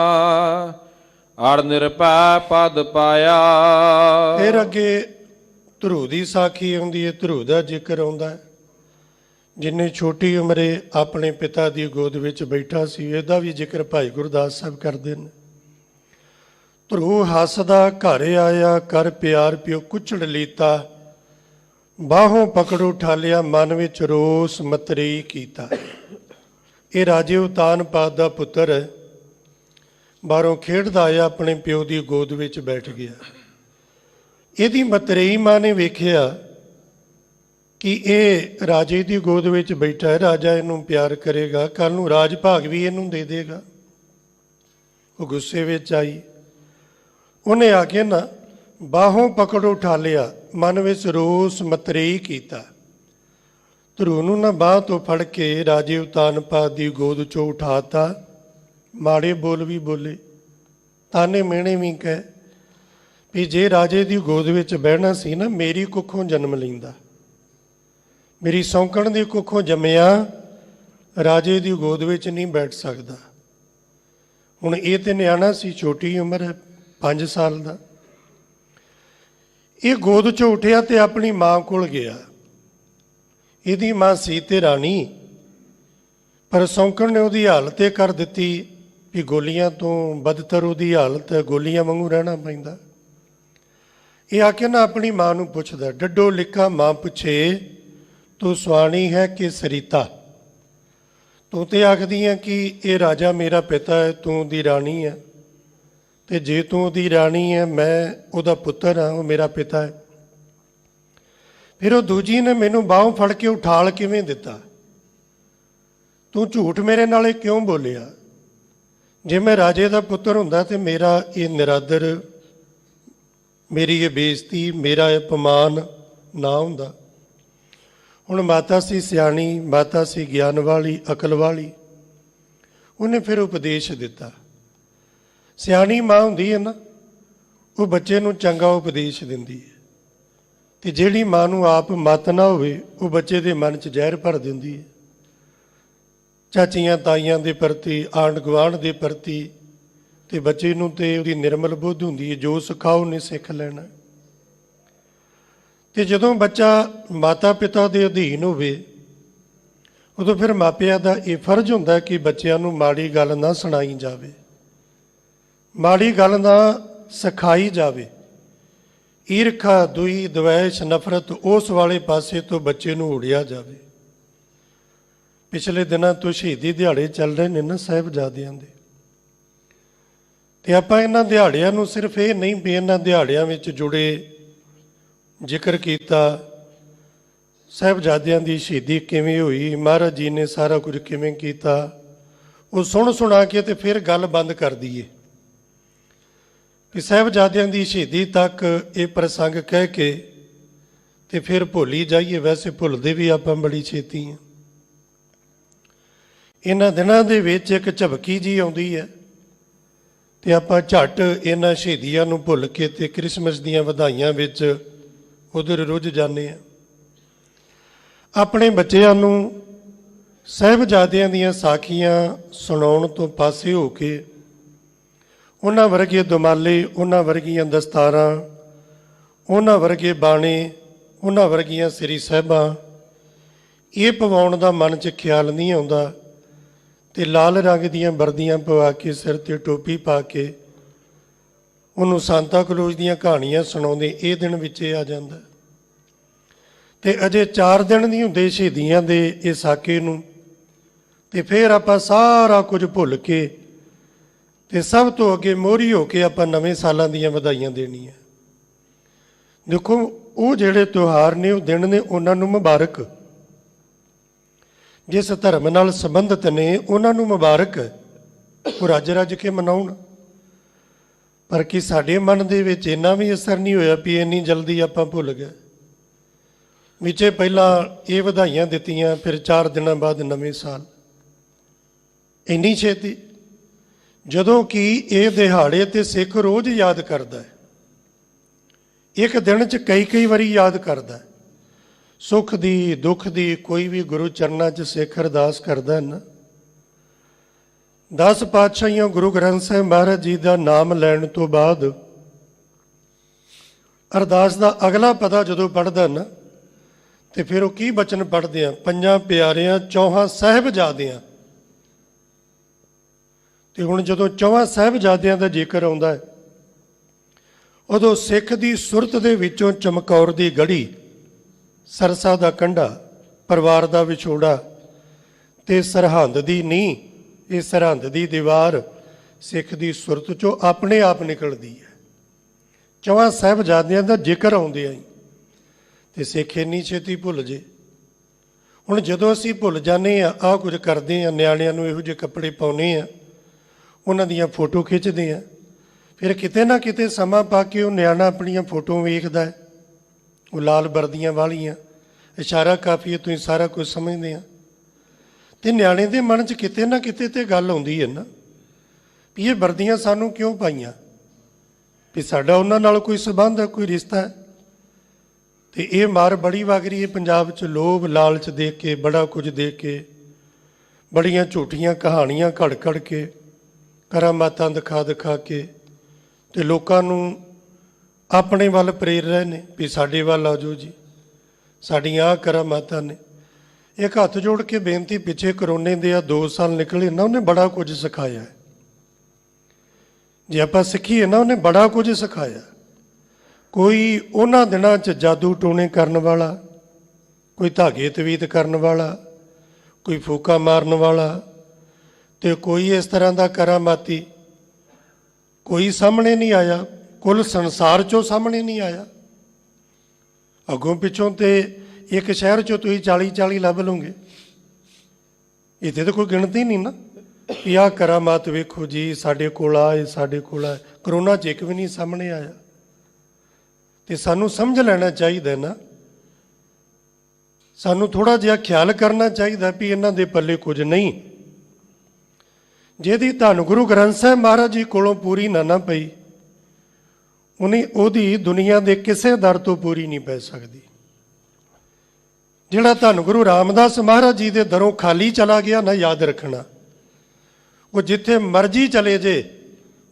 ਅੜ ਨਿਰਭੈ ਪਦ ਪਾਇਆ। ਫਿਰ ਅੱਗੇ ਧਰੂ ਦੀ ਸਾਖੀ ਆਉਂਦੀ ਹੈ, ਧਰੂ ਦਾ ਜ਼ਿਕਰ ਆਉਂਦਾ ਹੈ, ਜਿੰਨੇ ਛੋਟੀ ਉਮਰੇ ਆਪਣੇ ਪਿਤਾ ਦੀ ਗੋਦ ਵਿੱਚ ਬੈਠਾ ਸੀ। ਇਹਦਾ ਵੀ ਜ਼ਿਕਰ ਭਾਈ ਗੁਰਦਾਸ ਸਾਹਿਬ ਕਰਦੇ ਨੇ। ਧਰੂ ਹੱਸਦਾ ਘਰ ਆਇਆ, ਕਰ ਪਿਆਰ ਪਿਓ ਕੁਚੜ ਲੀਤਾ, ਬਾਹੋਂ ਪਕੜ ਉਠਾਲਿਆ, ਮਨ ਵਿੱਚ ਰੋਸ ਮਤਰੇਈ ਕੀਤਾ। ਇਹ ਰਾਜੇ ਉਤਾਨਪਾਦ ਦਾ ਪੁੱਤਰ ਹੈ, ਬਾਹਰੋਂ ਖੇਡਦਾ ਆਇਆ, ਆਪਣੇ ਪਿਓ ਦੀ ਗੋਦ ਵਿੱਚ ਬੈਠ ਗਿਆ। ਇਹਦੀ ਮਤਰੇਈ ਮਾਂ ਨੇ ਵੇਖਿਆ ਕਿ ਇਹ ਰਾਜੇ ਦੀ ਗੋਦ ਵਿੱਚ ਬੈਠਾ ਹੈ, ਰਾਜਾ ਇਹਨੂੰ ਪਿਆਰ ਕਰੇਗਾ, ਕੱਲ ਨੂੰ ਰਾਜ ਭਾਗ ਵੀ ਇਹਨੂੰ ਦੇ ਦੇਗਾ। ਉਹ ਗੁੱਸੇ ਵਿੱਚ ਆਈ, ਉਹਨੇ ਆ ਕੇ ਨਾ ਬਾਹੋਂ ਪਕੜ ਉਠਾ ਲਿਆ, ਮਨ ਵਿੱਚ ਰੋਸ ਮਤਰੇਈ ਕੀਤਾ। ਧਰੂ ਨੂੰ ਨਾ ਬਾਹ ਤੋਂ ਫੜ ਕੇ ਰਾਜੇ ਉਤਾਨਪਾਦ ਦੀ ਗੋਦ 'ਚੋਂ ਉਠਾਤਾ। ਮਾੜੇ ਬੋਲ ਵੀ ਬੋਲੇ, ਤਾਨੇ ਮਿਹਣੇ ਵੀ ਕਹੇ ਵੀ ਜੇ ਰਾਜੇ ਦੀ ਗੋਦ ਵਿੱਚ ਬਹਿਣਾ ਸੀ ਨਾ, ਮੇਰੀ ਕੁੱਖੋਂ ਜਨਮ ਲੈਂਦਾ, ਮੇਰੀ ਸੌਂਕਣ ਦੀ ਕੁੱਖੋਂ ਜੰਮਿਆ, ਰਾਜੇ ਦੀ ਗੋਦ ਵਿੱਚ ਨਹੀਂ ਬੈਠ ਸਕਦਾ। ਹੁਣ ਇਹ ਤੇ ਨਿਆਣਾ ਸੀ, ਛੋਟੀ ਉਮਰ ਹੈ, 5 ਸਾਲ ਦਾ। ਇਹ ਗੋਦ 'ਚੋਂ ਉੱਠਿਆ ਤੇ ਆਪਣੀ ਮਾਂ ਕੋਲ ਗਿਆ। ਇਹਦੀ ਮਾਂ ਸੀ ਤੇ ਰਾਣੀ, ਪਰ ਸੌਂਕਣ ਨੇ ਉਹਦੀ ਹਾਲਤ ਇਹ ਕਰ ਦਿੱਤੀ ਵੀ ਗੋਲੀਆਂ ਤੋਂ ਬਦਤਰ ਉਹਦੀ ਹਾਲਤ ਹੈ, ਗੋਲੀਆਂ ਵਾਂਗੂ ਰਹਿਣਾ ਪੈਂਦਾ। ਇਹ ਆ ਕੇ ਨਾ ਆਪਣੀ ਮਾਂ ਨੂੰ ਪੁੱਛਦਾ, ਡੱਡੋ ਲਿਖਾ ਮਾਂ ਪੁੱਛੇ, ਤੂੰ ਸੁਆਣੀ ਹੈ ਕਿ ਸਰੀਤਾ। ਤੂੰ ਤੇ ਆਖਦੀ ਹੈ ਕਿ ਇਹ ਰਾਜਾ ਮੇਰਾ ਪਿਤਾ ਹੈ, ਤੂੰ ਦੀ ਰਾਣੀ ਹੈ, ਤੇ ਜੇ ਤੂੰ ਉਹਦੀ ਰਾਣੀ ਹੈ, ਮੈਂ ਉਹਦਾ ਪੁੱਤਰ ਹਾਂ, ਉਹ ਮੇਰਾ ਪਿਤਾ ਹੈ। ਫਿਰ ਉਹ ਦੂਜੀ ਨੇ ਮੈਨੂੰ ਬਾਹੋਂ ਫੜ ਕੇ ਉਠਾਲ ਕਿਵੇਂ ਦਿੱਤਾ? ਤੂੰ ਝੂਠ ਮੇਰੇ ਨਾਲ ਕਿਉਂ ਬੋਲਿਆ? ਜੇ ਮੈਂ ਰਾਜੇ ਦਾ ਪੁੱਤਰ ਹੁੰਦਾ ਤੇ ਮੇਰਾ ਇਹ ਨਿਰਾਦਰ, ਮੇਰੀ ਇਹ ਬੇਇੱਜ਼ਤੀ, ਮੇਰਾ ਇਹ ਅਪਮਾਨ ਨਾ ਹੁੰਦਾ। ਹੁਣ ਮਾਤਾ ਸੀ ਸਿਆਣੀ, ਮਾਤਾ ਸੀ ਗਿਆਨ ਵਾਲੀ, ਅਕਲ ਵਾਲੀ, ਉਹਨੇ ਫਿਰ ਉਪਦੇਸ਼ ਦਿੱਤਾ। ਸਿਆਣੀ ਮਾਂ ਹੁੰਦੀ ਹੈ ਨਾ, ਉਹ ਬੱਚੇ ਨੂੰ ਚੰਗਾ ਉਪਦੇਸ਼ ਦਿੰਦੀ ਹੈ, ਤੇ ਜਿਹੜੀ ਮਾਂ ਨੂੰ ਆਪ ਮਤ ਨਾ ਹੋਵੇ, ਉਹ ਬੱਚੇ ਦੇ ਮਨ 'ਚ ਜ਼ਹਿਰ ਭਰ ਦਿੰਦੀ ਹੈ। ਚਾਚੀਆਂ ਤਾਈਆਂ ਦੇ ਪ੍ਰਤੀ, ਆਂਢ ਗੁਆਂਢ ਦੇ ਪ੍ਰਤੀ, ਤੇ ਬੱਚੇ ਨੂੰ ਤੇ ਉਹਦੀ ਨਿਰਮਲ ਬੁੱਧ ਹੁੰਦੀ ਹੈ, ਜੋ ਸਿਖਾਓ ਉਹਨੇ ਸਿੱਖ ਲੈਣਾ। ਤੇ ਜਦੋਂ ਬੱਚਾ ਮਾਤਾ ਪਿਤਾ ਦੇ ਅਧੀਨ ਹੋਵੇ, ਉਦੋਂ ਫਿਰ ਮਾਪਿਆਂ ਦਾ ਇਹ ਫਰਜ਼ ਹੁੰਦਾ ਕਿ ਬੱਚਿਆਂ ਨੂੰ ਮਾੜੀ ਗੱਲ ਨਾ ਸੁਣਾਈ ਜਾਵੇ, ਮਾੜੀ ਗੱਲ ਨਾ ਸਿਖਾਈ ਜਾਵੇ। ਈਰਖਾ, ਦੁਈ, ਦਵੈਸ਼, ਨਫ਼ਰਤ, ਉਸ ਵਾਲੇ ਪਾਸੇ ਤੋਂ ਬੱਚੇ ਨੂੰ ਉੜਿਆ ਜਾਵੇ। ਪਿਛਲੇ ਦਿਨਾਂ ਤੋਂ ਸ਼ਹੀਦੀ ਦਿਹਾੜੇ ਚੱਲ ਰਹੇ ਨੇ ਨਾ ਸਾਹਿਬਜ਼ਾਦਿਆਂ ਦੇ, ਤੇ ਆਪਾਂ ਇਹਨਾਂ ਦਿਹਾੜਿਆਂ ਨੂੰ ਸਿਰਫ ਇਹ ਨਹੀਂ ਵੀ ਇਹਨਾਂ ਦਿਹਾੜਿਆਂ ਵਿੱਚ ਜੁੜੇ ਜ਼ਿਕਰ ਕੀਤਾ, ਸਾਹਿਬਜ਼ਾਦਿਆਂ ਦੀ ਸ਼ਹੀਦੀ ਕਿਵੇਂ ਹੋਈ, ਮਹਾਰਾਜ ਜੀ ਨੇ ਸਾਰਾ ਕੁਝ ਕਿਵੇਂ ਕੀਤਾ, ਉਹ ਸੁਣਾ ਕੇ ਤੇ ਫਿਰ ਗੱਲ ਬੰਦ ਕਰ ਦਈਏ ਕਿ ਸਾਹਿਬਜ਼ਾਦਿਆਂ ਦੀ ਸ਼ਹੀਦੀ ਤੱਕ ਇਹ ਪ੍ਰਸੰਗ ਕਹਿ ਕੇ ਤੇ ਫਿਰ ਭੁੱਲ ਹੀ ਜਾਈਏ। ਵੈਸੇ ਭੁੱਲਦੇ ਵੀ ਆਪਾਂ ਬੜੀ ਛੇਤੀ ਹਾਂ। ਇਹਨਾਂ ਦਿਨਾਂ ਦੇ ਵਿੱਚ ਇੱਕ ਝਬਕੀ ਜੀ ਆਉਂਦੀ ਹੈ ਤੇ ਆਪਾਂ ਝੱਟ ਇਹਨਾਂ ਸ਼ਹੀਦੀਆਂ ਨੂੰ ਭੁੱਲ ਕੇ ਤੇ ਕ੍ਰਿਸਮਸ ਦੀਆਂ ਵਧਾਈਆਂ ਵਿੱਚ ਉਧਰ ਰੁੱਝ ਜਾਂਦੇ ਹਾਂ। ਆਪਣੇ ਬੱਚਿਆਂ ਨੂੰ ਸਾਹਿਬਜ਼ਾਦਿਆਂ ਦੀਆਂ ਸਾਖੀਆਂ ਸੁਣਾਉਣ ਤੋਂ ਪਾਸੇ ਹੋ ਕੇ ਉਹਨਾਂ ਵਰਗੇ ਦੁਮਾਲੇ, ਉਹਨਾਂ ਵਰਗੀਆਂ ਦਸਤਾਰਾਂ, ਉਹਨਾਂ ਵਰਗੇ ਬਾਣੇ, ਉਹਨਾਂ ਵਰਗੀਆਂ ਸ੍ਰੀ ਸਾਹਿਬਾਂ, ਇਹ ਪਵਾਉਣ ਦਾ ਮਨ 'ਚ ਖਿਆਲ ਨਹੀਂ ਆਉਂਦਾ। ਤੇ ਲਾਲ ਰੰਗ ਦੀਆਂ ਵਰਦੀਆਂ ਪਵਾ ਕੇ, ਸਿਰ 'ਤੇ ਟੋਪੀ ਪਾ ਕੇ ਉਹਨੂੰ ਸਾਂਤਾ ਕਲੌਜ ਦੀਆਂ ਕਹਾਣੀਆਂ ਸੁਣਾਉਂਦੇ, ਇਹ ਦਿਨ ਵਿੱਚ ਆ ਜਾਂਦਾ। ਤੇ ਅਜੇ 4 ਦਿਨ ਨਹੀਂ ਹੁੰਦੇ ਸ਼ਹੀਦੀਆਂ ਦੇ ਇਹ ਸਾਕੇ ਨੂੰ, ਤੇ ਫਿਰ ਆਪਾਂ ਸਾਰਾ ਕੁਝ ਭੁੱਲ ਕੇ ਤੇ ਸਭ ਤੋਂ ਅੱਗੇ ਮੋਹਰੀ ਹੋ ਕੇ ਆਪਾਂ ਨਵੇਂ ਸਾਲਾਂ ਦੀਆਂ ਵਧਾਈਆਂ ਦੇਣੀਆਂ। ਦੇਖੋ, ਉਹ ਜਿਹੜੇ ਤਿਉਹਾਰ ਨੇ, ਉਹ ਦਿਨ ਨੇ, ਉਹਨਾਂ ਨੂੰ ਮੁਬਾਰਕ। ਜਿਸ ਧਰਮ ਨਾਲ ਸੰਬੰਧਿਤ ਨੇ ਉਹਨਾਂ ਨੂੰ ਮੁਬਾਰਕ, ਉਹ ਰੱਜ ਰੱਜ ਕੇ ਮਨਾਉਣ। ਪਰ ਕੀ ਸਾਡੇ ਮਨ ਦੇ ਵਿੱਚ ਇੰਨਾ ਵੀ ਅਸਰ ਨਹੀਂ ਹੋਇਆ ਵੀ ਇੰਨੀ ਜਲਦੀ ਆਪਾਂ ਭੁੱਲ ਗਏ? ਵਿੱਚੇ ਪਹਿਲਾਂ ਇਹ ਵਧਾਈਆਂ ਦਿੱਤੀਆਂ, ਫਿਰ 4 ਦਿਨਾਂ ਬਾਅਦ ਨਵੇਂ ਸਾਲ। ਇੰਨੀ ਛੇਤੀ, ਜਦੋਂ ਕਿ ਇਹ ਦਿਹਾੜੇ ਤੇ ਸਿੱਖ ਰੋਜ਼ ਯਾਦ ਕਰਦਾ ਹੈ, ਇੱਕ ਦਿਨ 'ਚ ਕਈ ਵਾਰੀ ਯਾਦ ਕਰਦਾ ਹੈ। ਸੁੱਖ ਦੀ, ਦੁੱਖ ਦੀ, ਕੋਈ ਵੀ ਗੁਰੂ ਚਰਨਾਂ 'ਚ ਸਿੱਖ ਅਰਦਾਸ ਕਰਦਾ ਹੈ ਨਾ, 10 ਪਾਤਸ਼ਾਹੀਆਂ ਗੁਰੂ ਗ੍ਰੰਥ ਸਾਹਿਬ ਮਹਾਰਾਜ ਜੀ ਦਾ ਨਾਮ ਲੈਣ ਤੋਂ ਬਾਅਦ ਅਰਦਾਸ ਦਾ ਅਗਲਾ ਪਤਾ ਜਦੋਂ ਪੜ੍ਹਦਾ ਨਾ, ਤੇ ਫਿਰ ਉਹ ਕੀ ਬਚਨ ਪੜ੍ਹਦੇ ਆ? 5 ਪਿਆਰਿਆਂ 4 ਸਾਹਿਬਜ਼ਾਦਿਆਂ। ਤੇ ਹੁਣ ਜਦੋਂ 4 ਸਾਹਿਬਜ਼ਾਦਿਆਂ ਦਾ ਜ਼ਿਕਰ ਆਉਂਦਾ ਹੈ, ਉਦੋਂ ਸਿੱਖ ਦੀ ਸੁਰਤ ਦੇ ਵਿੱਚੋਂ ਚਮਕੌਰ ਦੀ ਗੜੀ, ਸਰਸਾ ਦਾ ਕੰਢਾ, ਪਰਿਵਾਰ ਦਾ ਵਿਛੋੜਾ ਤੇ ਸਰਹੰਦ ਦੀ ਨੀਂਹ, ਇਹ ਸਰਹੰਦ ਦੀ ਦੀਵਾਰ ਸਿੱਖ ਦੀ ਸੁਰਤ 'ਚੋਂ ਆਪਣੇ ਆਪ ਨਿਕਲਦੀ ਹੈ। 4 ਸਾਹਿਬਜ਼ਾਦਿਆਂ ਦਾ ਜ਼ਿਕਰ ਆਉਂਦੇ ਆ ਤੇ ਸਿੱਖ ਇੰਨੀ ਛੇਤੀ ਭੁੱਲ ਜੇ। ਹੁਣ ਜਦੋਂ ਅਸੀਂ ਭੁੱਲ ਜਾਂਦੇ ਆ, ਆਹ ਕੁਝ ਕਰਦੇ ਆ, ਨਿਆਣਿਆਂ ਨੂੰ ਇਹੋ ਜਿਹੇ ਕੱਪੜੇ ਪਾਉਂਦੇ ਆ, ਉਹਨਾਂ ਦੀਆਂ ਫੋਟੋ ਖਿੱਚਦੇ ਆ, ਫਿਰ ਕਿਤੇ ਨਾ ਕਿਤੇ ਸਮਾਂ ਪਾ ਕੇ ਉਹ ਨਿਆਣਾ ਆਪਣੀਆਂ ਫੋਟੋ ਵੇਖਦਾ ਹੈ, ਉਹ ਲਾਲ ਵਰਦੀਆਂ ਵਾਲੀਆਂ, ਇਸ਼ਾਰਾ ਕਾਫੀ ਹੈ, ਤੁਸੀਂ ਸਾਰਾ ਕੁਝ ਸਮਝਦੇ ਆ। ਤੇ ਨਿਆਣੇ ਦੇ ਮਨ 'ਚ ਕਿਤੇ ਨਾ ਕਿਤੇ ਤੇ ਗੱਲ ਆਉਂਦੀ ਹੈ ਨਾ ਵੀ ਇਹ ਵਰਦੀਆਂ ਸਾਨੂੰ ਕਿਉਂ ਪਾਈਆਂ, ਵੀ ਸਾਡਾ ਉਹਨਾਂ ਨਾਲ ਕੋਈ ਸੰਬੰਧ ਹੈ, ਕੋਈ ਰਿਸ਼ਤਾ ਹੈ। ਤੇ ਇਹ ਮਾਰ ਬੜੀ ਵਗਰੀ ਹੈ ਪੰਜਾਬ 'ਚ, ਲੋਭ ਲਾਲਚ ਦੇ ਕੇ, ਬੜਾ ਕੁਝ ਦੇ ਕੇ, ਬੜੀਆਂ ਝੂਠੀਆਂ ਕਹਾਣੀਆਂ ਘੜ ਕੇ, ਕਰਾਮਾਤਾਂ ਦਿਖਾ ਕੇ, ਤੇ ਲੋਕਾਂ ਨੂੰ ਆਪਣੇ ਵੱਲ ਪ੍ਰੇਰ ਰਹੇ ਨੇ ਵੀ ਸਾਡੇ ਵੱਲ ਆ ਜਾਓ ਜੀ, ਸਾਡੀਆਂ ਕਰਾਮਾਤਾਂ ਨੇ। ਇੱਕ ਹੱਥ ਜੋੜ ਕੇ ਬੇਨਤੀ, ਪਿੱਛੇ ਕਰੋਨੇ ਦੇ 2 ਸਾਲ ਨਿਕਲੇ ਨਾ, ਉਹਨੇ ਬੜਾ ਕੁਝ ਸਿਖਾਇਆ। ਜੇ ਆਪਾਂ ਸਿੱਖੀਏ ਨਾ, ਉਹਨੇ ਬੜਾ ਕੁਝ ਸਿਖਾਇਆ। ਕੋਈ ਉਹਨਾਂ ਦਿਨਾਂ 'ਚ ਜਾਦੂ ਟੋਣੇ ਕਰਨ ਵਾਲਾ, ਕੋਈ ਧਾਗੇ ਤਵੀਤ ਕਰਨ ਵਾਲਾ, ਕੋਈ ਫੂਕਾ ਮਾਰਨ ਵਾਲਾ, ਤੇ ਕੋਈ ਇਸ ਤਰ੍ਹਾਂ ਦਾ ਕਰਾਮਾਤੀ, ਕੋਈ ਸਾਹਮਣੇ ਨਹੀਂ ਆਇਆ, ਕੁੱਲ ਸੰਸਾਰ 'ਚੋਂ ਸਾਹਮਣੇ ਨਹੀਂ ਆਇਆ। ਅੱਗੋਂ ਪਿੱਛੋਂ ਤੇ ਇੱਕ ਸ਼ਹਿਰ 'ਚੋਂ ਤੁਸੀਂ 40-40 ਲੱਭ ਲਓਗੇ। ਇੱਥੇ ਤਾਂ ਕੋਈ ਗਿਣਤੀ ਨਹੀਂ ਨਾ ਕਿ ਆਹ ਕਰਾਮਾਤ ਵੇਖੋ ਜੀ, ਸਾਡੇ ਕੋਲ ਆਏ, ਸਾਡੇ ਕੋਲ ਆਏ। ਕਰੋਨਾ 'ਚ ਇੱਕ ਵੀ ਨਹੀਂ ਸਾਹਮਣੇ ਆਇਆ। ਤੇ ਸਾਨੂੰ ਸਮਝ ਲੈਣਾ ਚਾਹੀਦਾ ਨਾ, ਸਾਨੂੰ ਥੋੜ੍ਹਾ ਜਿਹਾ ਖਿਆਲ ਕਰਨਾ ਚਾਹੀਦਾ ਵੀ ਇਹਨਾਂ ਦੇ ਪੱਲੇ ਕੁਝ ਨਹੀਂ। ਜਿਹਦੀ ਧੰਨ ਗੁਰੂ ਗ੍ਰੰਥ ਸਾਹਿਬ ਮਹਾਰਾਜ ਜੀ ਕੋਲੋਂ ਪੂਰੀ ਨਾ ਪਈ, ਉਹਦੀ ਦੁਨੀਆ ਦੇ ਕਿਸੇ ਦਰ ਤੋਂ ਪੂਰੀ ਨਹੀਂ ਪੈ ਸਕਦੀ। ਜਿਹੜਾ ਧੰਨ ਗੁਰੂ ਰਾਮਦਾਸ ਮਹਾਰਾਜ ਜੀ ਦੇ ਦਰੋਂ ਖਾਲੀ ਚਲਾ ਗਿਆ ਨਾ, ਯਾਦ ਰੱਖਣਾ, ਉਹ ਜਿੱਥੇ ਮਰਜ਼ੀ ਚਲੇ ਜੇ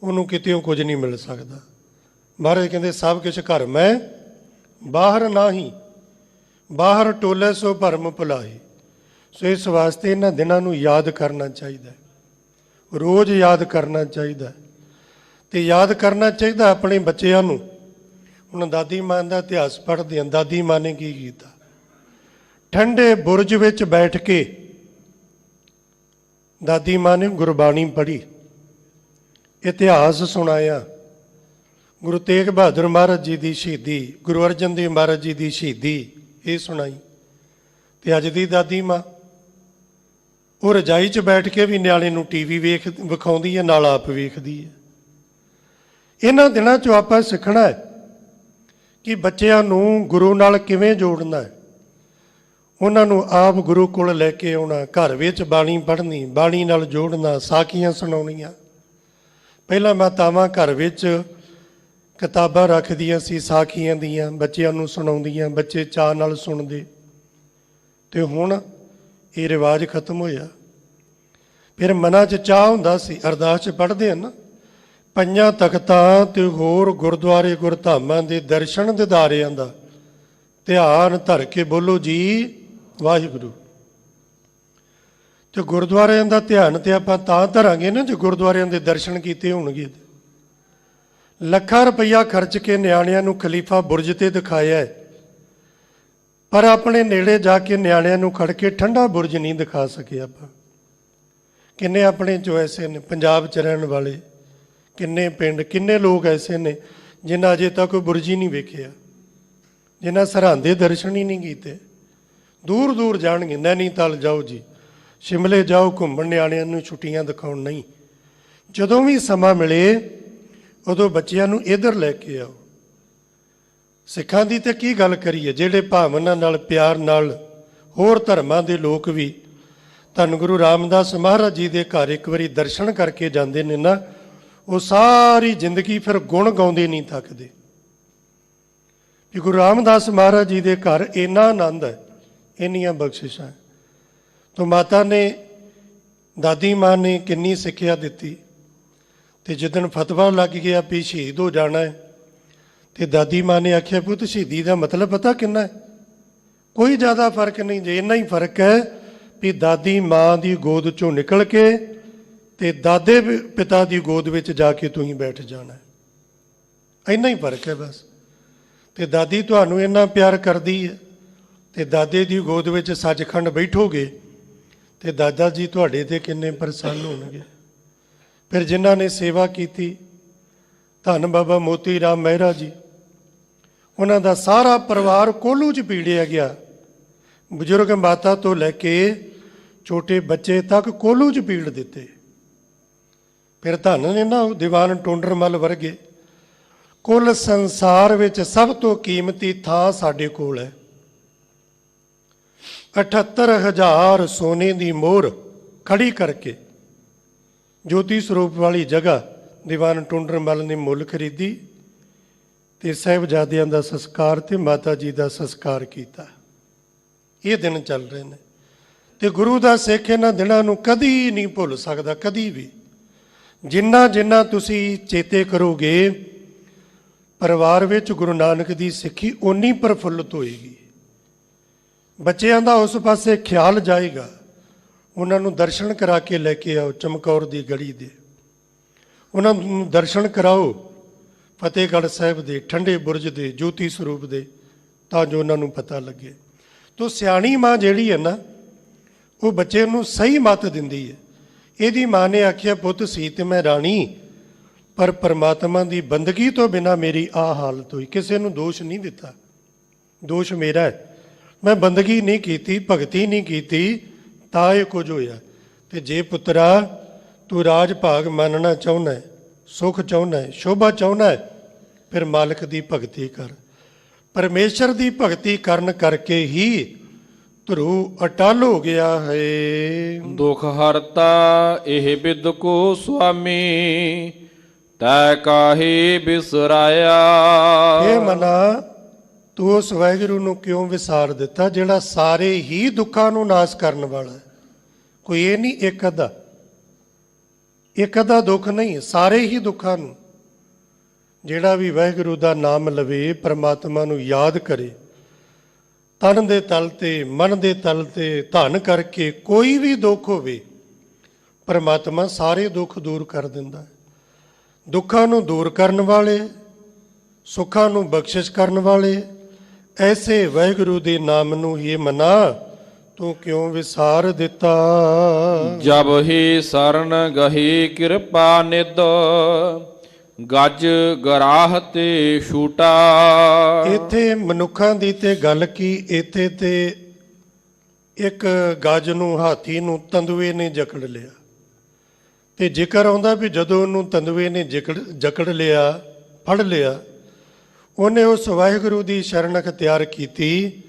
ਉਹਨੂੰ ਕਿਤੇੋਂ ਕੁਝ ਨਹੀਂ ਮਿਲ ਸਕਦਾ। ਮਹਾਰਾਜ ਕਹਿੰਦੇ ਸਭ ਕੁਛ ਘਰ ਮੈਂ ਬਾਹਰ ਨਾਹੀਂ, ਬਾਹਰ ਟੋਲੇ ਸੋ ਭਰਮ ਭੁਲਾਹੀ। ਸੋ ਇਸ ਵਾਸਤੇ ਇਹਨਾਂ ਦਿਨਾਂ ਨੂੰ ਯਾਦ ਕਰਨਾ ਚਾਹੀਦਾ, ਰੋਜ਼ ਯਾਦ ਕਰਨਾ ਚਾਹੀਦਾ। ਤੇ ਯਾਦ ਕਰਨਾ ਚਾਹੀਦਾ ਆਪਣੇ ਬੱਚਿਆਂ ਨੂੰ। ਹੁਣ ਦਾਦੀ ਮਾਂ ਦਾ ਇਤਿਹਾਸ ਪੜ੍ਹਦੇ ਹਾਂ। ਦਾਦੀ ਮਾਂ ਨੇ ਕੀ ਕੀਤਾ? ਠੰਡੇ ਬੁਰਜ ਵਿੱਚ ਬੈਠ ਕੇ ਦਾਦੀ ਮਾਂ ਨੇ ਗੁਰਬਾਣੀ ਪੜ੍ਹੀ, ਇਤਿਹਾਸ ਸੁਣਾਇਆ। ਗੁਰੂ ਤੇਗ ਬਹਾਦਰ ਮਹਾਰਾਜ ਜੀ ਦੀ ਸ਼ਹੀਦੀ, ਗੁਰੂ ਅਰਜਨ ਦੇਵ ਮਹਾਰਾਜ ਜੀ ਦੀ ਸ਼ਹੀਦੀ ਇਹ ਸੁਣਾਈ। ਤੇ ਅੱਜ ਦੀ ਦਾਦੀ ਮਾਂ ਉਹ ਰਜਾਈ 'ਚ ਬੈਠ ਕੇ ਵੀ ਨਿਆਣੇ ਨੂੰ ਟੀਵੀ ਵਿਖਾਉਂਦੀ ਹੈ, ਨਾਲ ਆਪ ਵੇਖਦੀ ਹੈ। ਇਹਨਾਂ ਦਿਨਾਂ 'ਚੋਂ ਆਪਾਂ ਸਿੱਖਣਾ ਹੈ ਕਿ ਬੱਚਿਆਂ ਨੂੰ ਗੁਰੂ ਨਾਲ ਕਿਵੇਂ ਜੋੜਨਾ ਹੈ। ਉਹਨਾਂ ਨੂੰ ਆਪ ਗੁਰੂ ਕੋਲ ਲੈ ਕੇ ਆਉਣਾ, ਘਰ ਵਿੱਚ ਬਾਣੀ ਪੜ੍ਹਨੀ, ਬਾਣੀ ਨਾਲ ਜੋੜਨਾ, ਸਾਖੀਆਂ ਸੁਣਾਉਣੀਆਂ। ਪਹਿਲਾਂ ਮਾਤਾਵਾਂ ਘਰ ਵਿੱਚ ਕਿਤਾਬਾਂ ਰੱਖਦੀਆਂ ਸੀ ਸਾਖੀਆਂ ਦੀਆਂ, ਬੱਚਿਆਂ ਨੂੰ ਸੁਣਾਉਂਦੀਆਂ, ਬੱਚੇ ਚਾਅ ਨਾਲ ਸੁਣਦੇ। ਤੇ ਹੁਣ ਇਹ ਰਿਵਾਜ ਖਤਮ ਹੋਇਆ। ਫਿਰ ਮਨਾਂ 'ਚ ਚਾਹ ਹੁੰਦਾ ਸੀ, ਅਰਦਾਸ 'ਚ ਪੜ੍ਹਦੇ ਹਨ ਨਾ, ਪੰਜਾਂ ਤਖਤਾਂ ਤੇ ਹੋਰ ਗੁਰਦੁਆਰੇ ਗੁਰਧਾਮਾਂ ਦੇ ਦਰਸ਼ਨ ਦਿਦਾਰਿਆਂ ਦਾ ਧਿਆਨ ਧਰ ਕੇ ਬੋਲੋ ਜੀ ਵਾਹਿਗੁਰੂ। ਤੇ ਗੁਰਦੁਆਰਿਆਂ ਦਾ ਧਿਆਨ ਤੇ ਆਪਾਂ ਤਾਂ ਧਰਾਂਗੇ ਨਾ ਜੇ ਗੁਰਦੁਆਰਿਆਂ ਦੇ ਦਰਸ਼ਨ ਕੀਤੇ ਹੋਣਗੇ। ਲੱਖਾਂ ਰੁਪਈਆ ਖਰਚ ਕੇ ਨਿਆਣਿਆਂ ਨੂੰ ਖਲੀਫਾ ਬੁਰਜ ਤੇ ਦਿਖਾਇਆ, ਪਰ ਆਪਣੇ ਨੇੜੇ ਜਾ ਕੇ ਨਿਆਣਿਆਂ ਨੂੰ ਖੜ ਕੇ ਠੰਡਾ ਬੁਰਜ ਨਹੀਂ ਦਿਖਾ ਸਕੇ ਆਪਾਂ। ਕਿੰਨੇ ਆਪਣੇ ਜੋ ਐਸੇ ਨੇ ਪੰਜਾਬ 'ਚ ਰਹਿਣ ਵਾਲੇ, ਕਿੰਨੇ ਪਿੰਡ, ਕਿੰਨੇ ਲੋਕ ਐਸੇ ਨੇ ਜਿਨ੍ਹਾਂ ਅਜੇ ਤੱਕ ਕੋਈ ਬੁਰਜ ਹੀ ਨਹੀਂ ਵੇਖਿਆ, ਜਿਨ੍ਹਾਂ ਸਰਹੰਦ ਦੇ ਦਰਸ਼ਨ ਹੀ ਨਹੀਂ ਕੀਤੇ। ਦੂਰ ਦੂਰ ਜਾਣਗੇ, ਨੈਨੀਤਾਲ ਜਾਓ ਜੀ, ਸ਼ਿਮਲੇ ਜਾਓ ਘੁੰਮਣ, ਨਿਆਣਿਆਂ ਨੂੰ ਛੁੱਟੀਆਂ ਦਿਖਾਉਣ ਨਹੀਂ। ਜਦੋਂ ਵੀ ਸਮਾਂ ਮਿਲੇ ਉਦੋਂ ਬੱਚਿਆਂ ਨੂੰ ਇੱਧਰ ਲੈ ਕੇ ਆਓ। ਸਿੱਖਾਂ ਦੀ ਤੇ ਕੀ ਗੱਲ ਕਰੀਏ, ਜਿਹੜੇ ਭਾਵਨਾ ਨਾਲ, ਪਿਆਰ ਨਾਲ ਹੋਰ ਧਰਮਾਂ ਦੇ ਲੋਕ ਵੀ ਧੰਨ ਗੁਰੂ ਰਾਮਦਾਸ ਮਹਾਰਾਜ ਜੀ ਦੇ ਘਰ ਇੱਕ ਵਾਰੀ ਦਰਸ਼ਨ ਕਰਕੇ ਜਾਂਦੇ ਨੇ ਨਾ, ਉਹ ਸਾਰੀ ਜ਼ਿੰਦਗੀ ਫਿਰ ਗੁਣ ਗਾਉਂਦੇ ਨਹੀਂ ਥੱਕਦੇ। ਕਿ ਗੁਰੂ ਰਾਮਦਾਸ ਮਹਾਰਾਜ ਜੀ ਦੇ ਘਰ ਇੰਨਾ ਆਨੰਦ ਹੈ, ਇੰਨੀਆਂ ਬਖਸ਼ਿਸ਼ਾਂ। ਤੋਂ ਮਾਤਾ ਨੇ, ਦਾਦੀ ਮਾਂ ਨੇ ਕਿੰਨੀ ਸਿੱਖਿਆ ਦਿੱਤੀ। ਤੇ ਜਿੱਦਣ ਫਤਵਾ ਲੱਗ ਗਿਆ ਵੀ ਸ਼ਹੀਦ ਹੋ ਜਾਣਾ ਹੈ, ਤੇ ਦਾਦੀ ਮਾਂ ਨੇ ਆਖਿਆ ਪੁੱਤ ਸ਼ਹੀਦੀ ਦਾ ਮਤਲਬ ਪਤਾ ਕਿੰਨਾ ਹੈ? ਕੋਈ ਜ਼ਿਆਦਾ ਫਰਕ ਨਹੀਂ ਜੇ, ਇੰਨਾ ਹੀ ਫਰਕ ਹੈ ਵੀ ਦਾਦੀ ਮਾਂ ਦੀ ਗੋਦ ਚੋਂ ਨਿਕਲ ਕੇ ਤੇ ਦਾਦੇ ਪਿਤਾ ਦੀ ਗੋਦ ਵਿੱਚ ਜਾ ਕੇ ਤੁਸੀਂ ਬੈਠ ਜਾਣਾ ਹੈ। ਇੰਨਾ ਹੀ ਫਰਕ ਹੈ ਬਸ। ਤੇ ਦਾਦੀ ਤੁਹਾਨੂੰ ਇੰਨਾ ਪਿਆਰ ਕਰਦੀ ਹੈ, ਤੇ ਦਾਦੇ ਦੀ ਗੋਦ ਵਿੱਚ ਸੱਚਖੰਡ ਬੈਠੋਗੇ ਤੇ ਦਾਦਾ ਜੀ ਤੁਹਾਡੇ ਤੇ ਕਿੰਨੇ ਪ੍ਰਸੰਨ ਹੋਣਗੇ। ਫਿਰ ਜਿਨ੍ਹਾਂ ਨੇ ਸੇਵਾ ਕੀਤੀ, ਧੰਨ ਬਾਬਾ ਮੋਤੀ ਰਾਮ ਮਹਿਰਾ ਜੀ, ਉਹਨਾਂ ਦਾ ਸਾਰਾ ਪਰਿਵਾਰ ਕੋਹਲੂ 'ਚ ਪੀੜਿਆ ਗਿਆ। ਬਜ਼ੁਰਗ ਮਾਤਾ ਤੋਂ ਲੈ ਕੇ ਛੋਟੇ ਬੱਚੇ ਤੱਕ ਕੋਹਲੂ 'ਚ ਪੀੜ ਦਿੱਤੇ। ਫਿਰ ਧੰਨ ਨੇ ਨਾ ਦੀਵਾਨ ਟੋਂਡਰਮਲ ਵਰਗੇ। ਕੁੱਲ ਸੰਸਾਰ ਵਿੱਚ ਸਭ ਤੋਂ ਕੀਮਤੀ ਥਾਂ ਸਾਡੇ ਕੋਲ ਹੈ। 78,000 ਸੋਨੇ ਦੀ ਮੋਹਰ ਖੜੀ ਕਰਕੇ ਜੋਤੀ ਸਰੂਪ ਵਾਲੀ ਜਗ੍ਹਾ ਦੀਵਾਨ ਟੋਂਡਰਮਲ ਨੇ ਮੁੱਲ ਖਰੀਦੀ ਤੇ ਸਾਹਿਬਜ਼ਾਦਿਆਂ ਦਾ ਸੰਸਕਾਰ ਤੇ ਮਾਤਾ ਜੀ ਦਾ ਸੰਸਕਾਰ ਕੀਤਾ। ਇਹ ਦਿਨ ਚੱਲ ਰਹੇ ਨੇ ਤੇ ਗੁਰੂ ਦਾ ਸਿੱਖ ਇਹਨਾਂ ਦਿਨਾਂ ਨੂੰ ਕਦੀ ਨਹੀਂ ਭੁੱਲ ਸਕਦਾ, ਕਦੀ ਵੀ। ਜਿੰਨਾ ਜਿੰਨਾ ਤੁਸੀਂ ਚੇਤੇ ਕਰੋਗੇ ਪਰਿਵਾਰ ਵਿੱਚ ਗੁਰੂ ਨਾਨਕ ਦੀ ਸਿੱਖੀ ਓਨੀ ਪ੍ਰਫੁੱਲਤ ਹੋਏਗੀ। ਬੱਚਿਆਂ ਦਾ ਉਸ ਪਾਸੇ ਖਿਆਲ ਜਾਏਗਾ। ਉਹਨਾਂ ਨੂੰ ਦਰਸ਼ਨ ਕਰਾ ਕੇ ਲੈ ਕੇ ਆਓ ਚਮਕੌਰ ਦੀ ਗੜੀ ਦੇ, ਉਹਨਾਂ ਨੂੰ ਦਰਸ਼ਨ ਕਰਾਓ ਫਤਿਹਗੜ੍ਹ ਸਾਹਿਬ ਦੇ, ਠੰਡੇ ਬੁਰਜ ਦੇ, ਜੋਤੀ ਸਰੂਪ ਦੇ, ਤਾਂ ਜੋ ਉਹਨਾਂ ਨੂੰ ਪਤਾ ਲੱਗੇ। ਤੋ ਸਿਆਣੀ ਮਾਂ ਜਿਹੜੀ ਹੈ ਨਾ, ਉਹ ਬੱਚੇ ਨੂੰ ਸਹੀ ਮੱਤ ਦਿੰਦੀ ਹੈ। ਇਹਦੀ ਮਾਂ ਨੇ ਆਖਿਆ ਪੁੱਤ ਸੀ ਤੇ ਮੈਂ ਰਾਣੀ, ਪਰ ਪਰਮਾਤਮਾ ਦੀ ਬੰਦਗੀ ਤੋਂ ਬਿਨਾਂ ਮੇਰੀ ਆਹ ਹਾਲਤ ਹੋਈ। ਕਿਸੇ ਨੂੰ ਦੋਸ਼ ਨਹੀਂ ਦਿੱਤਾ, ਦੋਸ਼ ਮੇਰਾ ਹੈ। ਮੈਂ ਬੰਦਗੀ ਨਹੀਂ ਕੀਤੀ, ਭਗਤੀ ਨਹੀਂ ਕੀਤੀ, ਤਾਂ ਇਹ ਕੁਝ ਹੋਇਆ। ਤੇ ਜੇ ਪੁੱਤਰਾ ਤੂੰ ਰਾਜ ਭਾਗ ਮੰਨਣਾ ਚਾਹੁੰਦਾ ਹੈ, ਸੁਖ ਚਾਹੁੰਦਾ ਹੈ, ਸ਼ੋਭਾ ਚਾਹੁੰਦਾ ਹੈ, ਫਿਰ ਮਾਲਕ ਦੀ ਭਗਤੀ ਕਰ। ਪਰਮੇਸ਼ਰ ਦੀ ਭਗਤੀ ਕਰਨ ਕਰਕੇ ਹੀ ਧਰੂ ਅਟਲ ਹੋ ਗਿਆ ਹੈ। ਦੁਖ ਹਰਤਾ ਇਹ ਬਿਦ ਕੋ ਸੁਆਮੀ, ਤੈ ਕਾਹੇ ਬਿਸਰਾਇਆ। ਇਹ ਮਨਾ ਤੂੰ ਉਸ ਵਾਹਿਗੁਰੂ ਨੂੰ ਕਿਉਂ ਵਿਸਾਰ ਦਿੱਤਾ ਜਿਹੜਾ ਸਾਰੇ ਹੀ ਦੁੱਖਾਂ ਨੂੰ ਨਾਸ਼ ਕਰਨ ਵਾਲਾ ਹੈ। ਕੋਈ ਇਹ ਨਹੀਂ ਇੱਕ ਅੱਧਾ ਦੁੱਖ ਨਹੀਂ, ਸਾਰੇ ਹੀ ਦੁੱਖਾਂ ਨੂੰ। ਜਿਹੜਾ ਵੀ ਵਾਹਿਗੁਰੂ ਦਾ ਨਾਮ ਲਵੇ, ਪਰਮਾਤਮਾ ਨੂੰ ਯਾਦ ਕਰੇ, ਤਨ ਦੇ ਤਲ ਤੇ ਮਨ ਦੇ ਤਲ ਤੇ ਧਨ ਕਰਕੇ ਕੋਈ ਵੀ ਦੁੱਖ ਹੋਵੇ, ਪਰਮਾਤਮਾ ਸਾਰੇ ਦੁੱਖ ਦੂਰ ਕਰ ਦਿੰਦਾ ਹੈ। ਦੁੱਖਾਂ ਨੂੰ ਦੂਰ ਕਰਨ ਵਾਲੇ, ਸੁੱਖਾਂ ਨੂੰ ਬਖਸ਼ਿਸ਼ ਕਰਨ ਵਾਲੇ ਐਸੇ ਵਾਹਿਗੁਰੂ ਦੇ ਨਾਮ ਨੂੰ ਹੀ ਮਨਾ ਤੂੰ ਕਿਉਂ ਵਿਸਾਰ ਦਿੱਤਾ। ਜਬ ਹੀ ਸਰਨ ਗਹੀ ਕਿਰਪਾ ਨਿਦ, ਗੱਜ ਗਰਾਹ ਤੇ ਛੂਟਾ। ਇੱਥੇ ਮਨੁੱਖਾਂ ਦੀ ਤੇ ਗੱਲ ਕੀ, ਇੱਥੇ ਤੇ ਇੱਕ ਗੱਜ ਨੂੰ, ਹਾਥੀ ਨੂੰ ਤੰਦੂਏ ਨੇ ਜਕੜ ਲਿਆ। ਤੇ ਜ਼ਿਕਰ ਆਉਂਦਾ ਵੀ ਜਦੋਂ ਉਹਨੂੰ ਤੰਦੂਏ ਨੇ ਜਕੜ ਲਿਆ, ਫੜ ਲਿਆ, ਉਹਨੇ ਉਸ ਵਾਹਿਗੁਰੂ ਦੀ ਸ਼ਰਨ ਅਖਤਿਆਰ ਕੀਤੀ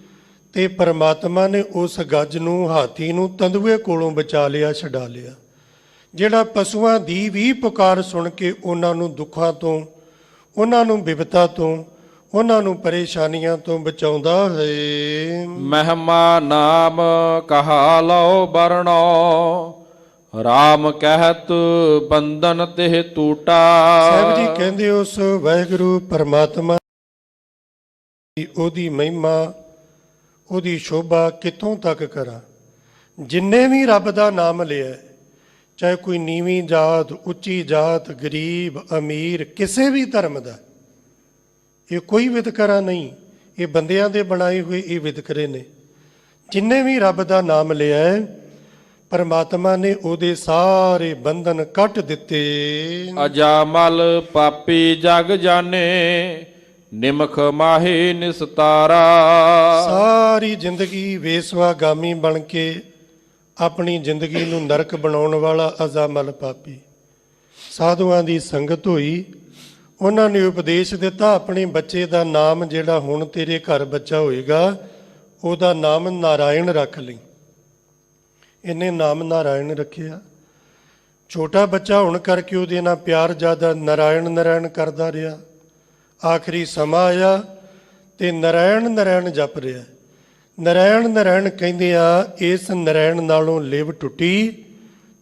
ਤੇ ਪਰਮਾਤਮਾ ਨੇ ਉਸ ਗੱਜ ਨੂੰ, ਹਾਥੀ ਨੂੰ ਤੰਦੂਏ ਕੋਲੋਂ ਬਚਾ ਲਿਆ, ਛਡਾ ਲਿਆ। ਜਿਹੜਾ ਪਸ਼ੂਆਂ ਦੀ ਵੀ ਪੁਕਾਰ ਸੁਣ ਕੇ ਉਹਨਾਂ ਨੂੰ ਦੁੱਖਾਂ ਤੋਂ, ਉਹਨਾਂ ਨੂੰ ਬਿਪਤਾ ਤੋਂ, ਉਹਨਾਂ ਨੂੰ ਪਰੇਸ਼ਾਨੀਆਂ ਤੋਂ ਬਚਾਉਂਦਾ ਹੈ। ਮਹਿਮਾ ਨਾਮ ਕਹਾ ਲਓ ਬਰਣੋ, ਰਾਮ ਕਹਿਤ ਬੰਧਨ ਤੇ ਟੂਟਾ। ਸਾਹਿਬ ਜੀ ਕਹਿੰਦੇ ਉਸ ਵਾਹਿਗੁਰੂ ਪਰਮਾਤਮਾ ਦੀ ਉਹਦੀ ਮਹਿਮਾ, ਉਹਦੀ ਸ਼ੋਭਾ ਕਿੱਥੋਂ ਤੱਕ ਕਰਾਂ। ਜਿੰਨੇ ਵੀ ਰੱਬ ਦਾ ਨਾਮ ਲਿਆ, ਚਾਹੇ ਕੋਈ ਨੀਵੀਂ ਜਾਤ, ਉੱਚੀ ਜਾਤ, ਗਰੀਬ, ਅਮੀਰ, ਕਿਸੇ ਵੀ ਧਰਮ ਦਾ, ਇਹ ਕੋਈ ਵਿਤਕਰਾ ਨਹੀਂ। ਇਹ ਬੰਦਿਆਂ ਦੇ ਬਣਾਏ ਹੋਏ ਇਹ ਵਿਤਕਰੇ ਨੇ। ਜਿੰਨੇ ਵੀ ਰੱਬ ਦਾ ਨਾਮ ਲਿਆ, ਪਰਮਾਤਮਾ ਨੇ ਉਹਦੇ ਸਾਰੇ ਬੰਧਨ ਕੱਟ ਦਿੱਤੇ। ਅਜਾਮਲ ਪਾਪੀ ਜਗ ਜਾਣੇ, ਨਿਮਖ ਮਾਹੇ ਨਿਸਤਾਰਾ। ਸਾਰੀ ਜ਼ਿੰਦਗੀ ਵੇਸਵਾਗਾਮੀ ਬਣ ਕੇ ਆਪਣੀ ਜ਼ਿੰਦਗੀ ਨੂੰ ਨਰਕ ਬਣਾਉਣ ਵਾਲਾ ਅਜ਼ਾਮਲ ਪਾਪੀ। ਸਾਧੂਆਂ ਦੀ ਸੰਗਤ ਹੋਈ, ਉਹਨਾਂ ਨੇ ਉਪਦੇਸ਼ ਦਿੱਤਾ, ਆਪਣੇ ਬੱਚੇ ਦਾ ਨਾਮ ਜਿਹੜਾ ਹੁਣ ਤੇਰੇ ਘਰ ਬੱਚਾ ਹੋਏਗਾ, ਉਹਦਾ ਨਾਮ ਨਾਰਾਇਣ ਰੱਖ ਲਈ। ਇਹਨੇ ਨਾਮ ਨਾਰਾਇਣ ਰੱਖਿਆ। ਛੋਟਾ ਬੱਚਾ ਹੋਣ ਕਰਕੇ ਉਹਦੇ ਨਾਲ ਪਿਆਰ ਜ਼ਿਆਦਾ, ਨਾਰਾਇਣ ਨਾਰਾਇਣ ਕਰਦਾ ਰਿਹਾ। ਆਖਰੀ ਸਮਾਂ ਆਇਆ ਤੇ ਨਾਰਾਇਣ ਨਾਰਾਇਣ ਜਪ ਰਿਹਾ। ਨਾਰਾਇਣ ਨਾਰਾਇਣ ਕਹਿੰਦੇ ਆ, ਇਸ ਨਾਰਾਇਣ ਨਾਲੋਂ ਲਿਵ ਟੁੱਟੀ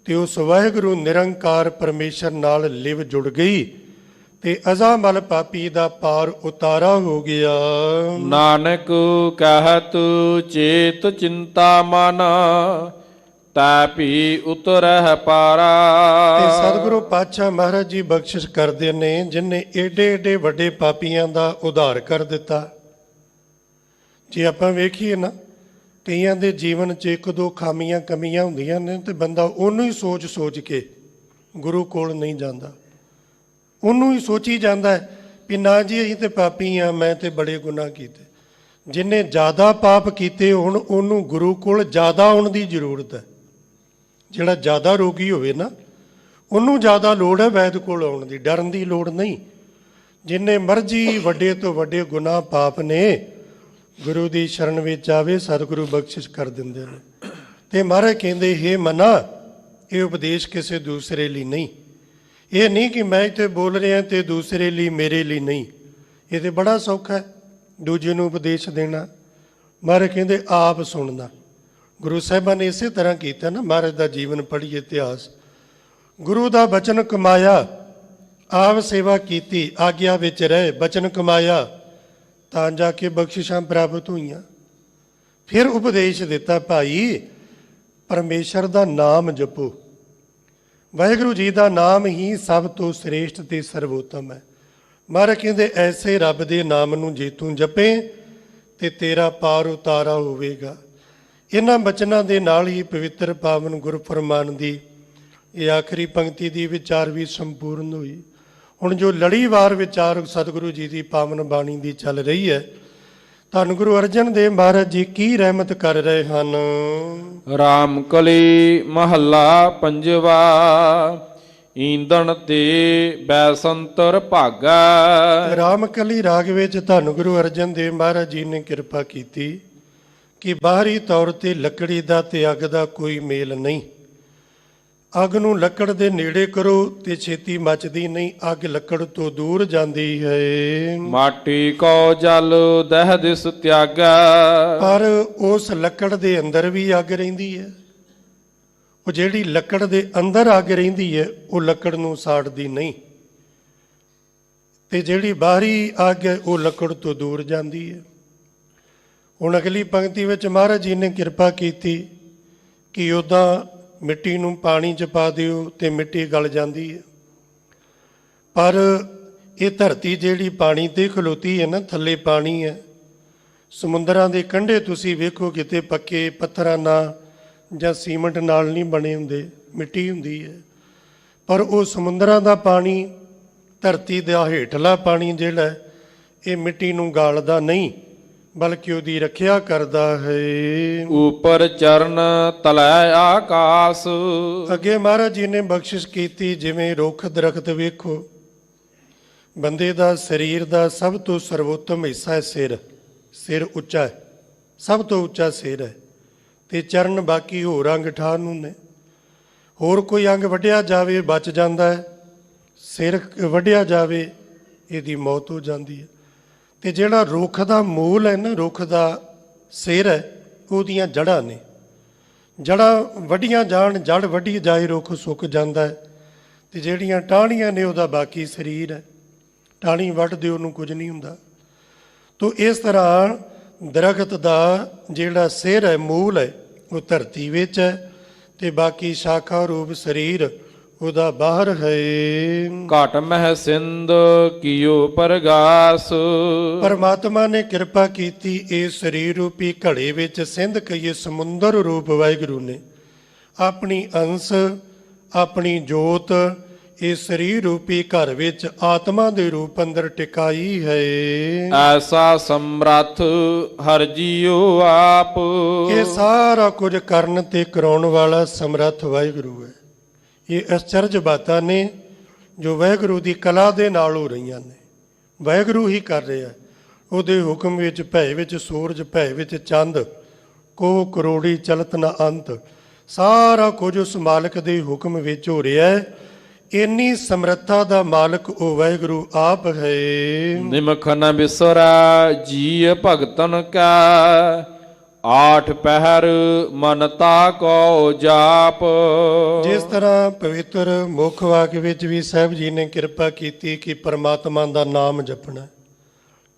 ਤੇ ਉਸ ਵਾਹਿਗੁਰੂ ਨਿਰੰਕਾਰ ਪਰਮੇਸ਼ਰ ਨਾਲ ਲਿਵ ਜੁੜ ਗਈ ਤੇ ਅਜ਼ਾਮਲ ਪਾਪੀ ਦਾ ਪਾਰ ਉਤਾਰਾ ਹੋ ਗਿਆ। ਨਾਨਕ ਕਹਿਤ ਚੇਤ ਚਿੰਤਾ ਮਨ, ਤੈ ਭੀ ਉਤਰਹਿ ਪਾਰਾ। ਤੇ ਸਤਿਗੁਰੂ ਪਾਤਸ਼ਾਹ ਮਹਾਰਾਜ ਜੀ ਬਖਸ਼ਿਸ਼ ਕਰਦੇ ਨੇ, ਜਿਨ੍ਹਾਂ ਏਡੇ ਏਡੇ ਵੱਡੇ ਪਾਪੀਆਂ ਦਾ ਉਧਾਰ ਕਰ ਦਿੱਤਾ। ਜੇ ਆਪਾਂ ਵੇਖੀਏ ਨਾ, ਕਈਆਂ ਦੇ ਜੀਵਨ 'ਚ ਇੱਕ ਦੋ ਖਾਮੀਆਂ ਕਮੀਆਂ ਹੁੰਦੀਆਂ ਨੇ ਤੇ ਬੰਦਾ ਉਹਨੂੰ ਹੀ ਸੋਚ ਸੋਚ ਕੇ ਗੁਰੂ ਕੋਲ ਨਹੀਂ ਜਾਂਦਾ। ਉਹਨੂੰ ਹੀ ਸੋਚੀ ਜਾਂਦਾ ਹੈ ਵੀ ਨਾ ਜੀ ਅਸੀਂ ਤੇ ਪਾਪੀ ਆ, ਮੈਂ ਤੇ ਬੜੇ ਗੁਨਾਹ ਕੀਤੇ। ਜਿਹਨੇ ਜ਼ਿਆਦਾ ਪਾਪ ਕੀਤੇ ਹੁਣ ਉਹਨੂੰ ਗੁਰੂ ਕੋਲ ਜ਼ਿਆਦਾ ਆਉਣ ਦੀ ਜ਼ਰੂਰਤ ਹੈ। ਜਿਹੜਾ ਜ਼ਿਆਦਾ ਰੋਗੀ ਹੋਵੇ ਨਾ, ਉਹਨੂੰ ਜ਼ਿਆਦਾ ਲੋੜ ਹੈ ਵੈਦ ਕੋਲ ਆਉਣ ਦੀ, ਡਰਨ ਦੀ ਲੋੜ ਨਹੀਂ। ਜਿੰਨੇ ਮਰਜ਼ੀ ਵੱਡੇ ਤੋਂ ਵੱਡੇ ਗੁਨਾਹ ਪਾਪ ਨੇ, ਗੁਰੂ ਦੀ ਸ਼ਰਨ ਵਿੱਚ ਆਵੇ, ਸਤਿਗੁਰੂ ਬਖਸ਼ਿਸ਼ ਕਰ ਦਿੰਦੇ ਨੇ। ਤੇ ਮਹਾਰਾਜ ਕਹਿੰਦੇ, ਹੇ ਮਨਾ, ਇਹ ਉਪਦੇਸ਼ ਕਿਸੇ ਦੂਸਰੇ ਲਈ ਨਹੀਂ। ਇਹ ਨਹੀਂ ਕਿ ਮੈਂ ਇੱਥੇ ਬੋਲ ਰਿਹਾ ਤੇ ਦੂਸਰੇ ਲਈ, ਮੇਰੇ ਲਈ ਨਹੀਂ। ਇਹ ਤੇ ਬੜਾ ਸੌਖਾ ਹੈ ਦੂਜੇ ਨੂੰ ਉਪਦੇਸ਼ ਦੇਣਾ। ਮਹਾਰਾਜ ਕਹਿੰਦੇ ਆਪ ਸੁਣਨਾ। ਗੁਰੂ ਸਾਹਿਬਾਂ ਨੇ ਇਸੇ ਤਰ੍ਹਾਂ ਕੀਤਾ ਨਾ। ਮਹਾਰਾਜ ਦਾ ਜੀਵਨ ਪੜ੍ਹੀਏ, ਇਤਿਹਾਸ। ਗੁਰੂ ਦਾ ਬਚਨ ਕਮਾਇਆ, ਆਪ ਸੇਵਾ ਕੀਤੀ, ਆਗਿਆ ਵਿੱਚ ਰਹੇ, ਬਚਨ ਕਮਾਇਆ, ਤਾਂ ਜਾ ਕੇ ਬਖਸ਼ਿਸ਼ਾਂ ਪ੍ਰਾਪਤ ਹੋਈਆਂ। ਫਿਰ ਉਪਦੇਸ਼ ਦਿੱਤਾ, ਭਾਈ ਪਰਮੇਸ਼ਰ ਦਾ ਨਾਮ ਜਪੋ। ਵਾਹਿਗੁਰੂ ਜੀ ਦਾ ਨਾਮ ਹੀ ਸਭ ਤੋਂ ਸ੍ਰੇਸ਼ਟ ਤੇ ਸਰਵੋਤਮ ਹੈ। ਮਹਾਰਾਜ ਕਹਿੰਦੇ ਐਸੇ ਰੱਬ ਦੇ ਨਾਮ ਨੂੰ ਜੇ ਤੂੰ ਜਪੇ ਤੇ ਤੇਰਾ ਪਾਰ ਉਤਾਰਾ ਹੋਵੇਗਾ। ਇਹਨਾਂ ਬਚਨਾਂ ਦੇ ਨਾਲ ਹੀ ਪਵਿੱਤਰ ਪਾਵਨ ਗੁਰਫਰਮਾਨ ਦੀ ਇਹ ਆਖਰੀ ਪੰਕਤੀ ਦੀ ਵਿਚਾਰ ਵੀ ਸੰਪੂਰਨ ਹੋਈ। ਹੁਣ ਜੋ ਲੜੀਵਾਰ ਵਿਚਾਰ ਸਤਿਗੁਰੂ ਜੀ ਦੀ ਪਾਵਨ ਬਾਣੀ ਦੀ ਚੱਲ ਰਹੀ ਹੈ, ਧੰਨ ਗੁਰੂ ਅਰਜਨ ਦੇਵ ਮਹਾਰਾਜ ਜੀ ਕੀ ਰਹਿਮਤ ਕਰ ਰਹੇ ਹਨ। ਰਾਮ ਕਲੀ ਮਹੱਲਾ ਪੰਜਵਾ। ਈਂਦਣ ਤੇ ਬੈਸੰਤਰ ਭਾਗਾ। ਰਾਮਕਲੀ ਰਾਗ ਵਿੱਚ ਧੰਨ ਗੁਰੂ ਅਰਜਨ ਦੇਵ ਮਹਾਰਾਜ ਜੀ ਨੇ ਕਿਰਪਾ ਕੀਤੀ ਕਿ ਬਾਹਰੀ ਤੌਰ ਤੇ ਲੱਕੜੀ ਦਾ ਤੇ ਅੱਗ ਦਾ ਕੋਈ ਮੇਲ ਨਹੀਂ। ਅੱਗ ਨੂੰ ਲੱਕੜ ਦੇ ਨੇੜੇ ਕਰੋ ਤੇ ਛੇਤੀ ਮੱਚਦੀ ਨਹੀਂ, ਅੱਗ ਲੱਕੜ ਤੋਂ ਦੂਰ ਜਾਂਦੀ ਹੈ। ਮਾਟੀ ਕੋ ਜਲ ਦਹਿ ਦਿਸ ਤਿਆਗਾ। ਪਰ ਉਸ ਲੱਕੜ ਦੇ ਅੰਦਰ ਵੀ ਅੱਗ ਰਹਿੰਦੀ ਹੈ। ਉਹ ਜਿਹੜੀ ਲੱਕੜ ਦੇ ਅੰਦਰ ਅੱਗ ਰਹਿੰਦੀ ਹੈ ਉਹ ਲੱਕੜ ਨੂੰ ਸਾੜਦੀ ਨਹੀਂ, ਤੇ ਜਿਹੜੀ ਬਾਹਰੀ ਅੱਗ ਹੈ ਉਹ ਲੱਕੜ ਤੋਂ ਦੂਰ ਜਾਂਦੀ ਹੈ। ਹੁਣ ਅਗਲੀ ਪੰਕਤੀ ਵਿੱਚ ਮਹਾਰਾਜ ਜੀ ਨੇ ਕਿਰਪਾ ਕੀਤੀ ਕਿ ਉੱਦਾਂ ਮਿੱਟੀ ਨੂੰ ਪਾਣੀ 'ਚ ਪਾ ਦਿਓ ਤੇ ਮਿੱਟੀ ਗਲ ਜਾਂਦੀ ਹੈ, ਪਰ ਇਹ ਧਰਤੀ ਜਿਹੜੀ ਪਾਣੀ ਤੇ ਖਲੋਤੀ ਹੈ ਨਾ, ਥੱਲੇ ਪਾਣੀ ਹੈ। ਸਮੁੰਦਰਾਂ ਦੇ ਕੰਢੇ ਤੁਸੀਂ ਵੇਖੋ ਕਿਤੇ ਪੱਕੇ ਪੱਥਰਾਂ ਨਾਲ ਜਾਂ ਸੀਮੈਂਟ ਨਾਲ ਨਹੀਂ ਬਣੇ ਹੁੰਦੇ, ਮਿੱਟੀ ਹੁੰਦੀ ਹੈ। ਪਰ ਉਹ ਸਮੁੰਦਰਾਂ ਦਾ ਪਾਣੀ, ਧਰਤੀ ਦਾ ਹੇਠਲਾ ਪਾਣੀ ਜਿਹੜਾ ਇਹ ਮਿੱਟੀ ਨੂੰ ਗਾਲਦਾ ਨਹੀਂ, ਬਲਕਿ ਉਹਦੀ ਰੱਖਿਆ ਕਰਦਾ ਹੈ। ਉਪਰ ਚਰਨ ਤਲੈ ਆਕਾਸ। ਅੱਗੇ ਮਹਾਰਾਜ ਜੀ ਨੇ ਬਖਸ਼ਿਸ਼ ਕੀਤੀ, ਜਿਵੇਂ ਰੁੱਖ ਦਰਖਤ ਵੇਖੋ, ਬੰਦੇ ਦਾ ਸਰੀਰ ਦਾ ਸਭ ਤੋਂ ਸਰਵੋਤਮ ਹਿੱਸਾ ਹੈ ਸਿਰ। ਸਿਰ ਉੱਚਾ ਹੈ, ਸਭ ਤੋਂ ਉੱਚਾ ਸਿਰ ਹੈ, ਤੇ ਚਰਨ ਬਾਕੀ ਹੋਰ ਅੰਗ ਠਾਹ ਨੂੰ ਨੇ। ਹੋਰ ਕੋਈ ਅੰਗ ਵੱਢਿਆ ਜਾਵੇ ਬਚ ਜਾਂਦਾ ਹੈ, ਸਿਰ ਵੱਢਿਆ ਜਾਵੇ ਇਹਦੀ ਮੌਤ ਹੋ ਜਾਂਦੀ ਹੈ। ਤੇ ਜਿਹੜਾ ਰੁੱਖ ਦਾ ਮੂਲ ਹੈ ਨਾ, ਰੁੱਖ ਦਾ ਸਿਰ ਹੈ, ਉਹਦੀਆਂ ਜੜ੍ਹਾਂ ਨੇ। ਜੜ੍ਹਾਂ ਵੱਢੀਆਂ ਜਾਣ, ਜੜ ਵੱਢੀ ਜਾਏ ਰੁੱਖ ਸੁੱਕ ਜਾਂਦਾ ਹੈ, ਤੇ ਜਿਹੜੀਆਂ ਟਾਹਣੀਆਂ ਨੇ ਉਹਦਾ ਬਾਕੀ ਸਰੀਰ ਹੈ। ਟਾਹਣੀ ਵੱਢ ਦਿਓ ਉਹਨੂੰ ਕੁਝ ਨਹੀਂ ਹੁੰਦਾ। ਤੋ ਇਸ ਤਰ੍ਹਾਂ ਦਰਖਤ ਦਾ ਜਿਹੜਾ ਸਿਰ ਹੈ, ਮੂਲ ਹੈ, ਉਹ ਧਰਤੀ ਵਿੱਚ ਹੈ, ਤੇ ਬਾਕੀ ਸ਼ਾਖਾ ਰੂਪ ਸਰੀਰ ਉਹਦਾ ਬਾਹਰ ਹੈ। ਘਟ ਮਹਿ ਸਿੰਧ ਕੀਓ ਪਰਗਾਸ। ਪਰਮਾਤਮਾ ਨੇ ਕਿਰਪਾ ਕੀਤੀ ਇਸ ਸਰੀਰ ਰੂਪੀ ਘੜੇ ਵਿੱਚ, ਸਿੰਧ ਕਹੀਏ ਸਮੁੰਦਰ ਰੂਪ ਵਾਹਿਗੁਰੂ ਨੇ ਆਪਣੀ ਅੰਸ਼, ਆਪਣੀ ਜੋਤ ਇਸ ਸਰੀਰ ਰੂਪੀ ਘਰ ਵਿੱਚ ਆਤਮਾ ਦੇ ਰੂਪ ਅੰਦਰ ਟਿਕਾਈ ਹੈ। ਐਸਾ ਸਮਰੱਥ ਹਰਿ ਜੀਓ ਆਪ। ਇਹ ਸਾਰਾ ਕੁਝ ਕਰਨ ਤੇ ਕਰਾਉਣ ਵਾਲਾ ਸਮਰੱਥ ਵਾਹਿਗੁਰੂ ਹੈ। ਇਹ ਅਚਰਜ ਬਾਤਾਂ ਨੇ ਜੋ ਵਾਹਿਗੁਰੂ ਦੀ ਕਲਾ ਦੇ ਨਾਲ ਹੋ ਰਹੀਆਂ ਨੇ। ਵਾਹਿਗੁਰੂ ਹੀ ਕਰ ਰਿਹਾ। ਉਹਦੇ ਹੁਕਮ ਵਿੱਚ ਭੈ ਵਿੱਚ ਸੂਰਜ, ਭੈ ਵਿੱਚ ਚੰਦ, ਕੋ ਕਰੋੜੀ ਚਲਤ ਨਾ ਅੰਤ। ਸਾਰਾ ਕੁਝ ਉਸ ਮਾਲਕ ਦੇ ਹੁਕਮ ਵਿੱਚ ਹੋ ਰਿਹਾ ਹੈ। ਇੰਨੀ ਸਮਰੱਥਾ ਦਾ ਮਾਲਕ ਉਹ ਵਾਹਿਗੁਰੂ ਆਪ ਹੈ। ਨਿਮਖ ਨ ਬਿਸਰਾ ਜੀ ਭਗਤਨ ਕਾ। ਆਠ ਪਹਿਰ ਮਨ ਤਾ ਕੋ ਜਾਪ। ਜਿਸ ਤਰ੍ਹਾਂ ਪਵਿੱਤਰ ਮੁੱਖ ਵਾਕ ਵਿੱਚ ਵੀ ਸਾਹਿਬ ਜੀ ਨੇ ਕਿਰਪਾ ਕੀਤੀ ਕਿ ਪਰਮਾਤਮਾ ਦਾ ਨਾਮ ਜਪਣਾ,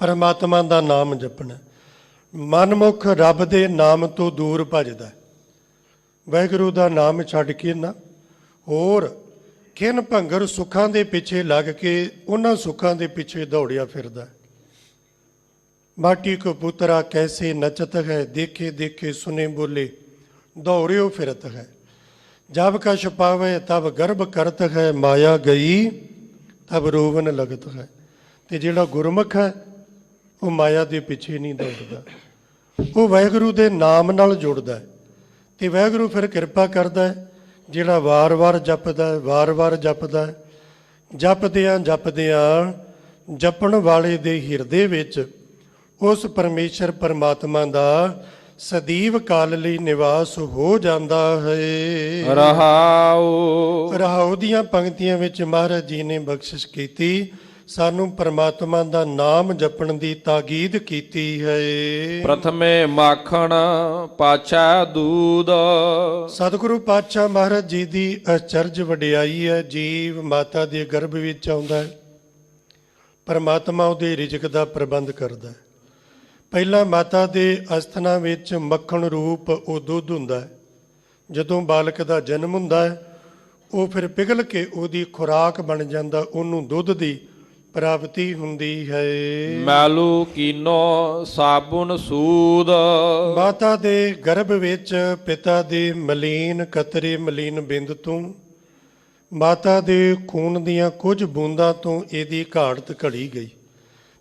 ਪਰਮਾਤਮਾ ਦਾ ਨਾਮ ਜਪਣਾ। ਮਨਮੁਖ ਰੱਬ ਦੇ ਨਾਮ ਤੋਂ ਦੂਰ ਭੱਜਦਾ, ਵਾਹਿਗੁਰੂ ਦਾ ਨਾਮ ਛੱਡ ਕੇ ਨਾ ਹੋਰ ਖਿਨ ਭੰਗਰ ਸੁੱਖਾਂ ਦੇ ਪਿੱਛੇ ਲੱਗ ਕੇ ਉਹਨਾਂ ਸੁੱਖਾਂ ਦੇ ਪਿੱਛੇ ਦੌੜਿਆ ਫਿਰਦਾ। ਮਾਟੀ ਕੋ ਪੁੱਤਰਾ ਕੈਸੇ ਨਚਤ ਹੈ, ਦੇਖੇ ਦੇਖੇ ਸੁਨੇ ਬੋਲੇ ਦੌੜਿਓ ਫਿਰਤ ਹੈ। ਜਬ ਕਾ ਛਪਾਵੇ ਤਬ ਗਰਭ ਕਰਤ ਹੈ, ਮਾਇਆ ਗਈ ਤਬ ਰੋਵਨ ਲਗਤ ਹੈ। ਤੇ ਜਿਹੜਾ ਗੁਰਮੁਖ ਹੈ ਉਹ ਮਾਇਆ ਦੇ ਪਿੱਛੇ ਨਹੀਂ ਦੌੜਦਾ, ਉਹ ਵਾਹਿਗੁਰੂ ਦੇ ਨਾਮ ਨਾਲ ਜੁੜਦਾ ਹੈ। ਤੇ ਵਾਹਿਗੁਰੂ ਫਿਰ ਕਿਰਪਾ ਕਰਦਾ ਹੈ। ਜਿਹੜਾ ਵਾਰ-ਵਾਰ ਜਪਦਾ ਹੈ, ਵਾਰ-ਵਾਰ ਜਪਦਾ ਹੈ, ਜਪਦਿਆਂ ਜਪਦਿਆਂ ਜਪਣ ਵਾਲੇ ਦੇ ਹਿਰਦੇ ਵਿੱਚ ਉਸ ਪਰਮੇਸ਼ਰ ਪਰਮਾਤਮਾ ਦਾ ਸਦੀਵ ਕਾਲ ਲਈ ਨਿਵਾਸ ਹੋ ਜਾਂਦਾ ਹੈ। ਰਹਾਉ। ਰਹਾਉ ਦੀਆਂ ਪੰਕਤੀਆਂ ਵਿੱਚ ਮਹਾਰਾਜ ਜੀ ਨੇ ਬਖਸ਼ਿਸ਼ ਕੀਤੀ, ਸਾਨੂੰ ਪਰਮਾਤਮਾ ਦਾ ਨਾਮ ਜਪਣ ਦੀ ਤਾਕੀਦ ਕੀਤੀ ਹੈ। ਪ੍ਰਥਮੇ ਮਾਖਣ ਪਾਛਾ ਦੂਧ। ਸਤਿਗੁਰੂ ਪਾਤਸ਼ਾਹ ਮਹਾਰਾਜ ਜੀ ਦੀ ਅਚਰਜ ਵਡਿਆਈ ਹੈ। ਜੀਵ ਮਾਤਾ ਦੇ ਗਰਭ ਵਿੱਚ ਆਉਂਦਾ ਹੈ, ਪਰਮਾਤਮਾ ਉਹਦੇ ਰਿਜ਼ਕ ਦਾ ਪ੍ਰਬੰਧ ਕਰਦਾ ਹੈ। ਪਹਿਲਾਂ ਮਾਤਾ ਦੇ ਅਸਥਨਾ ਵਿੱਚ ਮੱਖਣ ਰੂਪ ਉਹ ਦੁੱਧ ਹੁੰਦਾ ਹੈ। ਜਦੋਂ ਬਾਲਕ ਦਾ ਜਨਮ ਹੁੰਦਾ ਹੈ ਉਹ ਫਿਰ ਪਿਘਲ ਕੇ ਉਹਦੀ ਖੁਰਾਕ ਬਣ ਜਾਂਦਾ, ਉਹਨੂੰ ਦੁੱਧ ਦੀ ਪ੍ਰਾਪਤੀ ਹੁੰਦੀ ਹੈ। ਮੈਲੂ ਕੀਨੋ ਸਾਬੁਨ ਸੂਦ। ਮਾਤਾ ਦੇ ਗਰਭ ਵਿੱਚ ਪਿਤਾ ਦੇ ਮਲੀਨ ਕਤਰੇ, ਮਲੀਨ ਬਿੰਦ ਤੋਂ ਮਾਤਾ ਦੇ ਖੂਨ ਦੀਆਂ ਕੁਝ ਬੂੰਦਾਂ ਤੋਂ ਇਹਦੀ ਘਾੜਤ ਘੜੀ ਗਈ,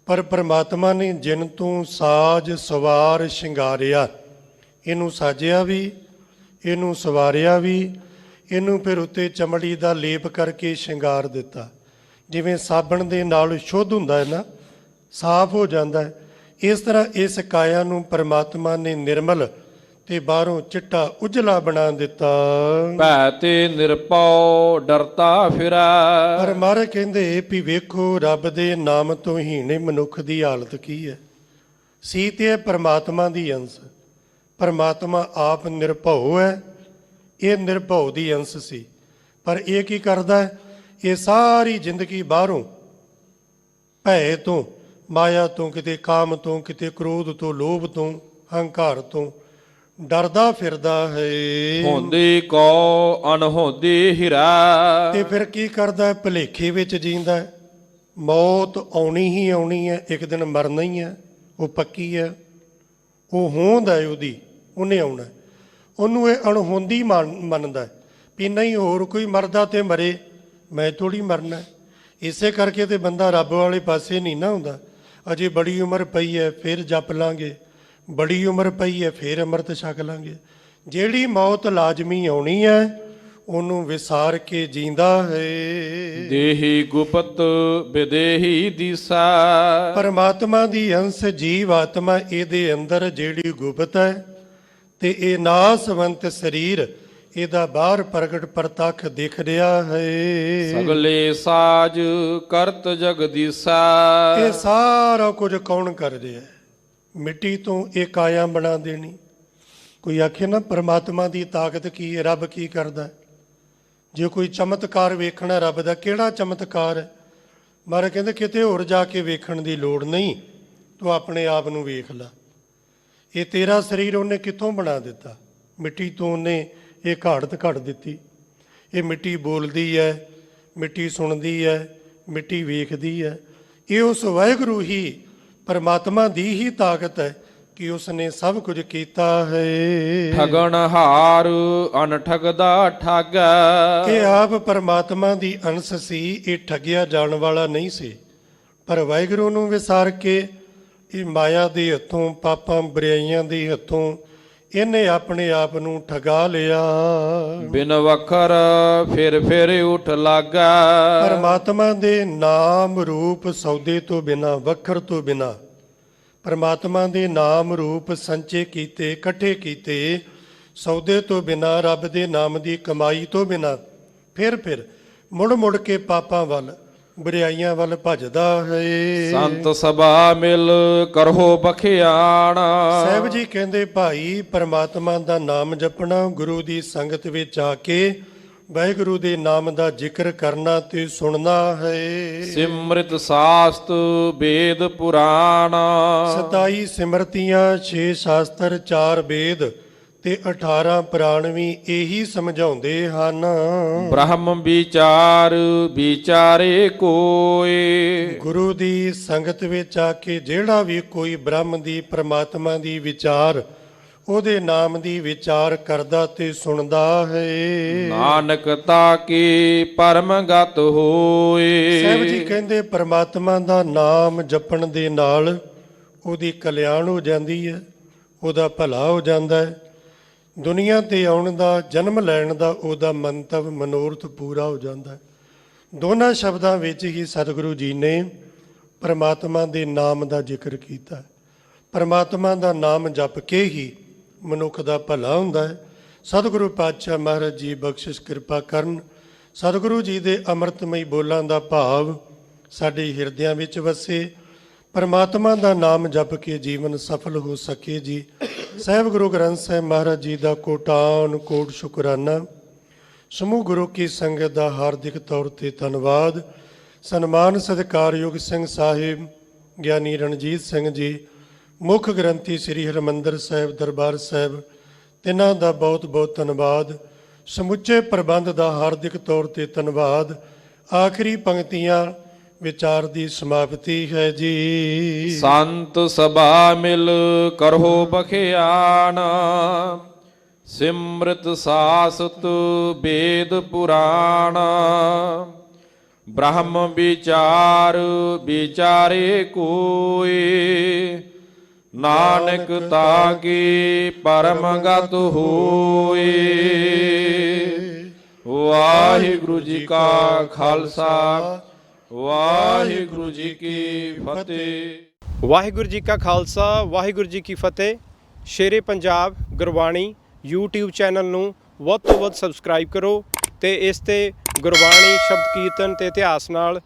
ਪਰ ਪ੍ਰਮਾਤਮਾ ਨੇ ਜਿਨ ਤੋਂ ਸਾਜ ਸਵਾਰ ਸ਼ਿੰਗਾਰਿਆ, ਇਹਨੂੰ ਸਾਜਿਆ ਵੀ, ਇਹਨੂੰ ਸਵਾਰਿਆ ਵੀ, ਇਹਨੂੰ ਫਿਰ ਉੱਤੇ ਚਮੜੀ ਦਾ ਲੇਪ ਕਰਕੇ ਸ਼ਿੰਗਾਰ ਦਿੱਤਾ। ਜਿਵੇਂ ਸਾਬਣ ਦੇ ਨਾਲ ਸ਼ੁੱਧ ਹੁੰਦਾ ਹੈ ਨਾ, ਸਾਫ਼ ਹੋ ਜਾਂਦਾ ਹੈ, ਇਸ ਤਰ੍ਹਾਂ ਇਸ ਕਾਇਆ ਨੂੰ ਪ੍ਰਮਾਤਮਾ ਨੇ ਨਿਰਮਲ ਤੇ ਬਾਹਰੋਂ ਚਿੱਟਾ ਉਜਲਾ ਬਣਾ ਦਿੱਤਾ। ਭੈ ਤੇ ਨਿਰਭਉ ਡਰਤਾ ਫਿਰੈ। ਪਰ ਮਹਾਰਾਜ ਕਹਿੰਦੇ ਵੀ ਵੇਖੋ ਰੱਬ ਦੇ ਨਾਮ ਤੋਂ ਹੀਣੇ ਮਨੁੱਖ ਦੀ ਹਾਲਤ ਕੀ ਹੈ। ਸੀ ਤੇ ਪਰਮਾਤਮਾ ਦੀ ਅੰਸ਼, ਪਰਮਾਤਮਾ ਆਪ ਨਿਰਭਉ ਹੈ, ਇਹ ਨਿਰਭਉ ਦੀ ਅੰਸ਼ ਸੀ। ਪਰ ਇਹ ਕੀ ਕਰਦਾ ਹੈ, ਇਹ ਸਾਰੀ ਜ਼ਿੰਦਗੀ ਬਾਹਰੋਂ ਭੈ ਤੋਂ, ਮਾਇਆ ਤੋਂ, ਕਿਤੇ ਕਾਮ ਤੋਂ, ਕਿਤੇ ਕ੍ਰੋਧ ਤੋਂ, ਲੋਭ ਤੋਂ, ਹੰਕਾਰ ਤੋਂ ਡਰਦਾ ਫਿਰਦਾ ਹੈ। ਹੁੰਦੀ ਕੋ ਅਨਹੋਦੀ ਹੀਰਾ। ਤੇ ਫਿਰ ਕੀ ਕਰਦਾ ਹੈ, ਭੁਲੇਖੇ ਵਿੱਚ ਜੀਂਦਾ ਹੈ। ਮੌਤ ਆਉਣੀ ਹੀ ਆਉਣੀ ਹੈ, ਇੱਕ ਦਿਨ ਮਰਨਾ ਹੀ ਹੈ, ਉਹ ਪੱਕੀ ਹੈ, ਉਹ ਹੋਂਦ ਹੈ ਉਹਦੀ, ਉਹਨੇ ਆਉਣਾ। ਉਹਨੂੰ ਇਹ ਅਣਹੋਂਦੀ ਮੰਨਦਾ ਹੈ ਵੀ ਨਹੀਂ, ਹੋਰ ਕੋਈ ਮਰਦਾ ਤੇ ਮਰੇ, ਮੈਂ ਥੋੜ੍ਹੀ ਮਰਨਾ। ਇਸੇ ਕਰਕੇ ਤੇ ਬੰਦਾ ਰੱਬ ਵਾਲੇ ਪਾਸੇ ਨਹੀਂ ਨਾ ਹੁੰਦਾ। ਅਜੇ ਬੜੀ ਉਮਰ ਪਈ ਹੈ, ਫਿਰ ਜਪ ਲਾਂਗੇ, ਬੜੀ ਉਮਰ ਪਈ ਹੈ, ਫਿਰ ਅੰਮ੍ਰਿਤ ਛਕ ਲਾਂਗੇ। ਜਿਹੜੀ ਮੌਤ ਲਾਜ਼ਮੀ ਆਉਣੀ ਹੈ, ਉਹਨੂੰ ਵਿਸਾਰ ਕੇ ਜੀਂਦਾ ਹੈ। ਦੇਹੀ ਗੁਪਤ ਵਿਦੇਹੀ ਦੀਸਾ। ਪਰਮਾਤਮਾ ਦੀ ਅੰਸ਼ ਜੀਵ ਆਤਮਾ ਇਹਦੇ ਅੰਦਰ ਜਿਹੜੀ ਗੁਪਤ ਹੈ, ਤੇ ਇਹ ਨਾਸਵੰਤ ਸਰੀਰ ਇਹਦਾ ਬਾਹਰ ਪ੍ਰਗਟ ਪ੍ਰਤੱਖ ਦਿਖ ਰਿਹਾ ਹੈ। ਸਗਲੇ ਸਾਜ ਕਰਤ ਜਗਦੀਸਾ। ਇਹ ਸਾਰਾ ਕੁਝ ਕੌਣ ਕਰ ਰਿਹਾ ਹੈ? ਮਿੱਟੀ ਤੋਂ ਇਹ ਕਾਇਆ ਬਣਾ ਦੇਣੀ। ਕੋਈ ਆਖੇ ਨਾ ਪਰਮਾਤਮਾ ਦੀ ਤਾਕਤ ਕੀ ਹੈ, ਰੱਬ ਕੀ ਕਰਦਾ ਹੈ? ਜੇ ਕੋਈ ਚਮਤਕਾਰ ਵੇਖਣਾ ਰੱਬ ਦਾ, ਕਿਹੜਾ ਚਮਤਕਾਰ ਹੈ? ਮਹਾਰਾਜ ਕਹਿੰਦੇ ਕਿਤੇ ਹੋਰ ਜਾ ਕੇ ਵੇਖਣ ਦੀ ਲੋੜ ਨਹੀਂ, ਤੂੰ ਆਪਣੇ ਆਪ ਨੂੰ ਵੇਖ ਲੈ। ਇਹ ਤੇਰਾ ਸਰੀਰ ਉਹਨੇ ਕਿੱਥੋਂ ਬਣਾ ਦਿੱਤਾ? ਮਿੱਟੀ ਤੋਂ ਉਹਨੇ ਇਹ ਘਾੜਤ ਘੜ ਦਿੱਤੀ। ਇਹ ਮਿੱਟੀ ਬੋਲਦੀ ਹੈ, ਮਿੱਟੀ ਸੁਣਦੀ ਹੈ, ਮਿੱਟੀ ਵੇਖਦੀ ਹੈ। ਇਹ ਉਸ ਵਾਹਿਗੁਰੂ ਹੀ ਪਰਮਾਤਮਾ ਦੀ ਹੀ ਤਾਕਤ ਹੈ ਕਿ ਉਸਨੇ ਸਭ ਕੁਝ ਕੀਤਾ ਹੈ। ਠਗਣ ਹਾਰ ਅਨਠਗਦਾ ਠਾਗਾ। ਇਹ ਆਪ ਪਰਮਾਤਮਾ ਦੀ ਅੰਸ਼ ਸੀ, ਇਹ ਠੱਗਿਆ ਜਾਣ ਵਾਲਾ ਨਹੀਂ ਸੀ। ਪਰ ਵਾਹਿਗੁਰੂ ਨੂੰ ਵਿਸਾਰ ਕੇ ਇਹ ਮਾਇਆ ਦੇ ਹੱਥੋਂ, ਪਾਪਾਂ ਬੁਰਾਈਆਂ ਦੇ ਹੱਥੋਂ ਇਹਨੇ ਆਪਣੇ ਆਪ ਨੂੰ ਠਗਾ ਲਿਆ। ਬਿਨ ਵਖਰ ਫਿਰ ਉਠ ਲਾਗਾ। ਪਰਮਾਤਮਾ ਦੇ ਨਾਮ ਰੂਪ ਸੌਦੇ ਤੋਂ ਬਿਨਾ, ਵਖਰ ਤੋਂ ਬਿਨਾ, ਪਰਮਾਤਮਾ ਦੇ ਨਾਮ ਰੂਪ ਸੰਚੇ ਕੀਤੇ, ਇਕੱਠੇ ਕੀਤੇ, ਸੌਦੇ ਤੋਂ ਬਿਨਾ, ਰੱਬ ਦੇ ਨਾਮ ਦੀ ਕਮਾਈ ਤੋਂ ਬਿਨਾ, ਫਿਰ ਮੁੜ ਕੇ ਪਾਪਾਂ ਵੱਲ, ਬੁਰਾਈਆਂ ਵੱਲ ਭੱਜਦਾ ਹੈ। ਸੰਤ ਸਭਾ ਮਿਲ ਕਰੋ ਬਖਿਆਣਾ। ਸਾਹਿਬ ਜੀ ਕਹਿੰਦੇ ਭਾਈ, ਪਰਮਾਤਮਾ ਦਾ ਨਾਮ ਜਪਣਾ, ਗੁਰੂ ਦੀ ਸੰਗਤ ਵਿੱਚ ਆ ਕੇ ਵਾਹਿਗੁਰੂ ਦੇ ਨਾਮ ਦਾ ਜ਼ਿਕਰ ਕਰਨਾ ਤੇ ਸੁਣਨਾ ਹੈ। ਸਿਮਰਿਤ ਸਾਸਤ ਵੇਦ ਪੁਰਾਣ। 27 ਸਿਮਰਤੀਆਂ, 6 ਸ਼ਾਸਤਰ, 4 ਵੇਦ ਤੇ 18 ਪੁਰਾਣ ਵੀ ਇਹੀ ਸਮਝਾਉਂਦੇ ਹਨ। ਬ੍ਰਹਮ ਵਿਚਾਰ ਵਿਚਾਰੇ ਕੋਏ। ਗੁਰੂ ਦੀ ਸੰਗਤ ਵਿੱਚ ਆ ਕੇ ਜਿਹੜਾ ਵੀ ਕੋਈ ਬ੍ਰਹਮ ਦੀ, ਪਰਮਾਤਮਾ ਦੀ ਵਿਚਾਰ, ਉਹਦੇ ਨਾਮ ਦੀ ਵਿਚਾਰ ਕਰਦਾ ਤੇ ਸੁਣਦਾ ਹੈ। ਨਾਨਕ ਤਾਕੀ ਪਰਮਗਤ ਹੋਏ। ਸਾਹਿਬ ਜੀ ਕਹਿੰਦੇ ਪਰਮਾਤਮਾ ਦਾ ਨਾਮ ਜਪਣ ਦੇ ਨਾਲ ਉਹਦੀ ਕਲਿਆਣ ਹੋ ਜਾਂਦੀ ਹੈ, ਉਹਦਾ ਭਲਾ ਹੋ ਜਾਂਦਾ ਹੈ। ਦੁਨੀਆ ਤੇ ਆਉਣ ਦਾ, ਜਨਮ ਲੈਣ ਦਾ ਉਹਦਾ ਮੰਤਵ, ਮਨੋਰਥ ਪੂਰਾ ਹੋ ਜਾਂਦਾ ਹੈ। ਦੋਨਾਂ ਸ਼ਬਦਾਂ ਵਿੱਚ ਹੀ ਸਤਿਗੁਰੂ ਜੀ ਨੇ ਪਰਮਾਤਮਾ ਦੇ ਨਾਮ ਦਾ ਜ਼ਿਕਰ ਕੀਤਾ। ਪਰਮਾਤਮਾ ਦਾ ਨਾਮ ਜਪ ਕੇ ਹੀ ਮਨੁੱਖ ਦਾ ਭਲਾ ਹੁੰਦਾ ਹੈ। ਸਤਿਗੁਰੂ ਪਾਤਸ਼ਾਹ ਮਹਾਰਾਜ ਜੀ ਬਖਸ਼ਿਸ਼ ਕਿਰਪਾ ਕਰਨ। ਸਤਿਗੁਰੂ ਜੀ ਦੇ ਅੰਮ੍ਰਿਤਮਈ ਬੋਲਾਂ ਦਾ ਭਾਵ ਸਾਡੇ ਹਿਰਦਿਆਂ ਵਿੱਚ ਵਸੇ। ਪਰਮਾਤਮਾ ਦਾ ਨਾਮ ਜਪ ਕੇ ਜੀਵਨ ਸਫਲ ਹੋ ਸਕੇ ਜੀ। ਸਾਹਿਬ ਗੁਰੂ ਗ੍ਰੰਥ ਸਾਹਿਬ ਮਹਾਰਾਜ ਜੀ ਦਾ ਕੋਟਾਨ ਕੋਟ ਸ਼ੁਕਰਾਨਾ। ਸਮੂਹ ਗੁਰੂ ਕੀ ਸੰਗਤ ਦਾ ਹਾਰਦਿਕ ਤੌਰ ਤੇ ਧੰਨਵਾਦ। ਸਨਮਾਨ ਸਤਿਕਾਰਯੋਗ ਸਿੰਘ ਸਾਹਿਬ ਗਿਆਨੀ ਰਣਜੀਤ ਸਿੰਘ ਜੀ, ਮੁੱਖ ਗ੍ਰੰਥੀ ਸ੍ਰੀ ਹਰਿਮੰਦਰ ਸਾਹਿਬ ਦਰਬਾਰ ਸਾਹਿਬ, ਤਿੰਨਾਂ ਦਾ ਬਹੁਤ ਬਹੁਤ ਧੰਨਵਾਦ। ਸਮੁੱਚੇ ਪ੍ਰਬੰਧ ਦਾ ਹਾਰਦਿਕ ਤੌਰ ਤੇ ਧੰਨਵਾਦ। ਆਖਰੀ ਪੰਕਤੀਆਂ ਵਿਚਾਰ ਦੀ ਸਮਾਪਤੀ ਹੈ ਜੀ। ਸੰਤ ਸਭਾ ਮਿਲ ਕਰੋ ਬਖਿਆਣਾ। ਸਿਮਰਤ ਸਾਸਤ ਵੇਦ ਪੁਰਾਣ ਬ੍ਰਹਮ ਵਿਚਾਰ ਵਿਚਾਰੇ ਕੋਇ ਨਾਨਕ ਤਾਕੀ ਪਰਮ ਗਤ ਹੋਏ। ਵਾਹਿਗੁਰੂ ਜੀ ਕਾ ਖਾਲਸਾ ਵਾਹਿਗੁਰੂ ਜੀ ਕੀ ਫਤਿਹ। ਵਾਹਿਗੁਰੂ ਜੀ ਕਾ ਖਾਲਸਾ ਵਾਹਿਗੁਰੂ ਜੀ ਕੀ ਫਤਿਹ। ਸ਼ੇਰੇ ਪੰਜਾਬ ਗੁਰਬਾਣੀ YouTube ਚੈਨਲ ਨੂੰ ਵੱਧ ਤੋਂ ਵੱਧ ਸਬਸਕ੍ਰਾਈਬ ਕਰੋ ਤੇ ਇਸ ਤੇ ਗੁਰਬਾਣੀ ਸ਼ਬਦ ਕੀਰਤਨ ਤੇ ਇਤਿਹਾਸ ਨਾਲ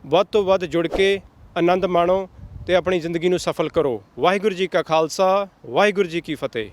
ਵੱਧ ਤੋਂ ਵੱਧ ਜੁੜ ਕੇ ਆਨੰਦ ਮਾਣੋ ਤੇ ਆਪਣੀ ਜ਼ਿੰਦਗੀ ਨੂੰ ਸਫਲ ਕਰੋ। ਵਾਹਿਗੁਰੂ ਜੀ ਕਾ ਖਾਲਸਾ ਵਾਹਿਗੁਰੂ ਜੀ ਕੀ ਫਤਿਹ।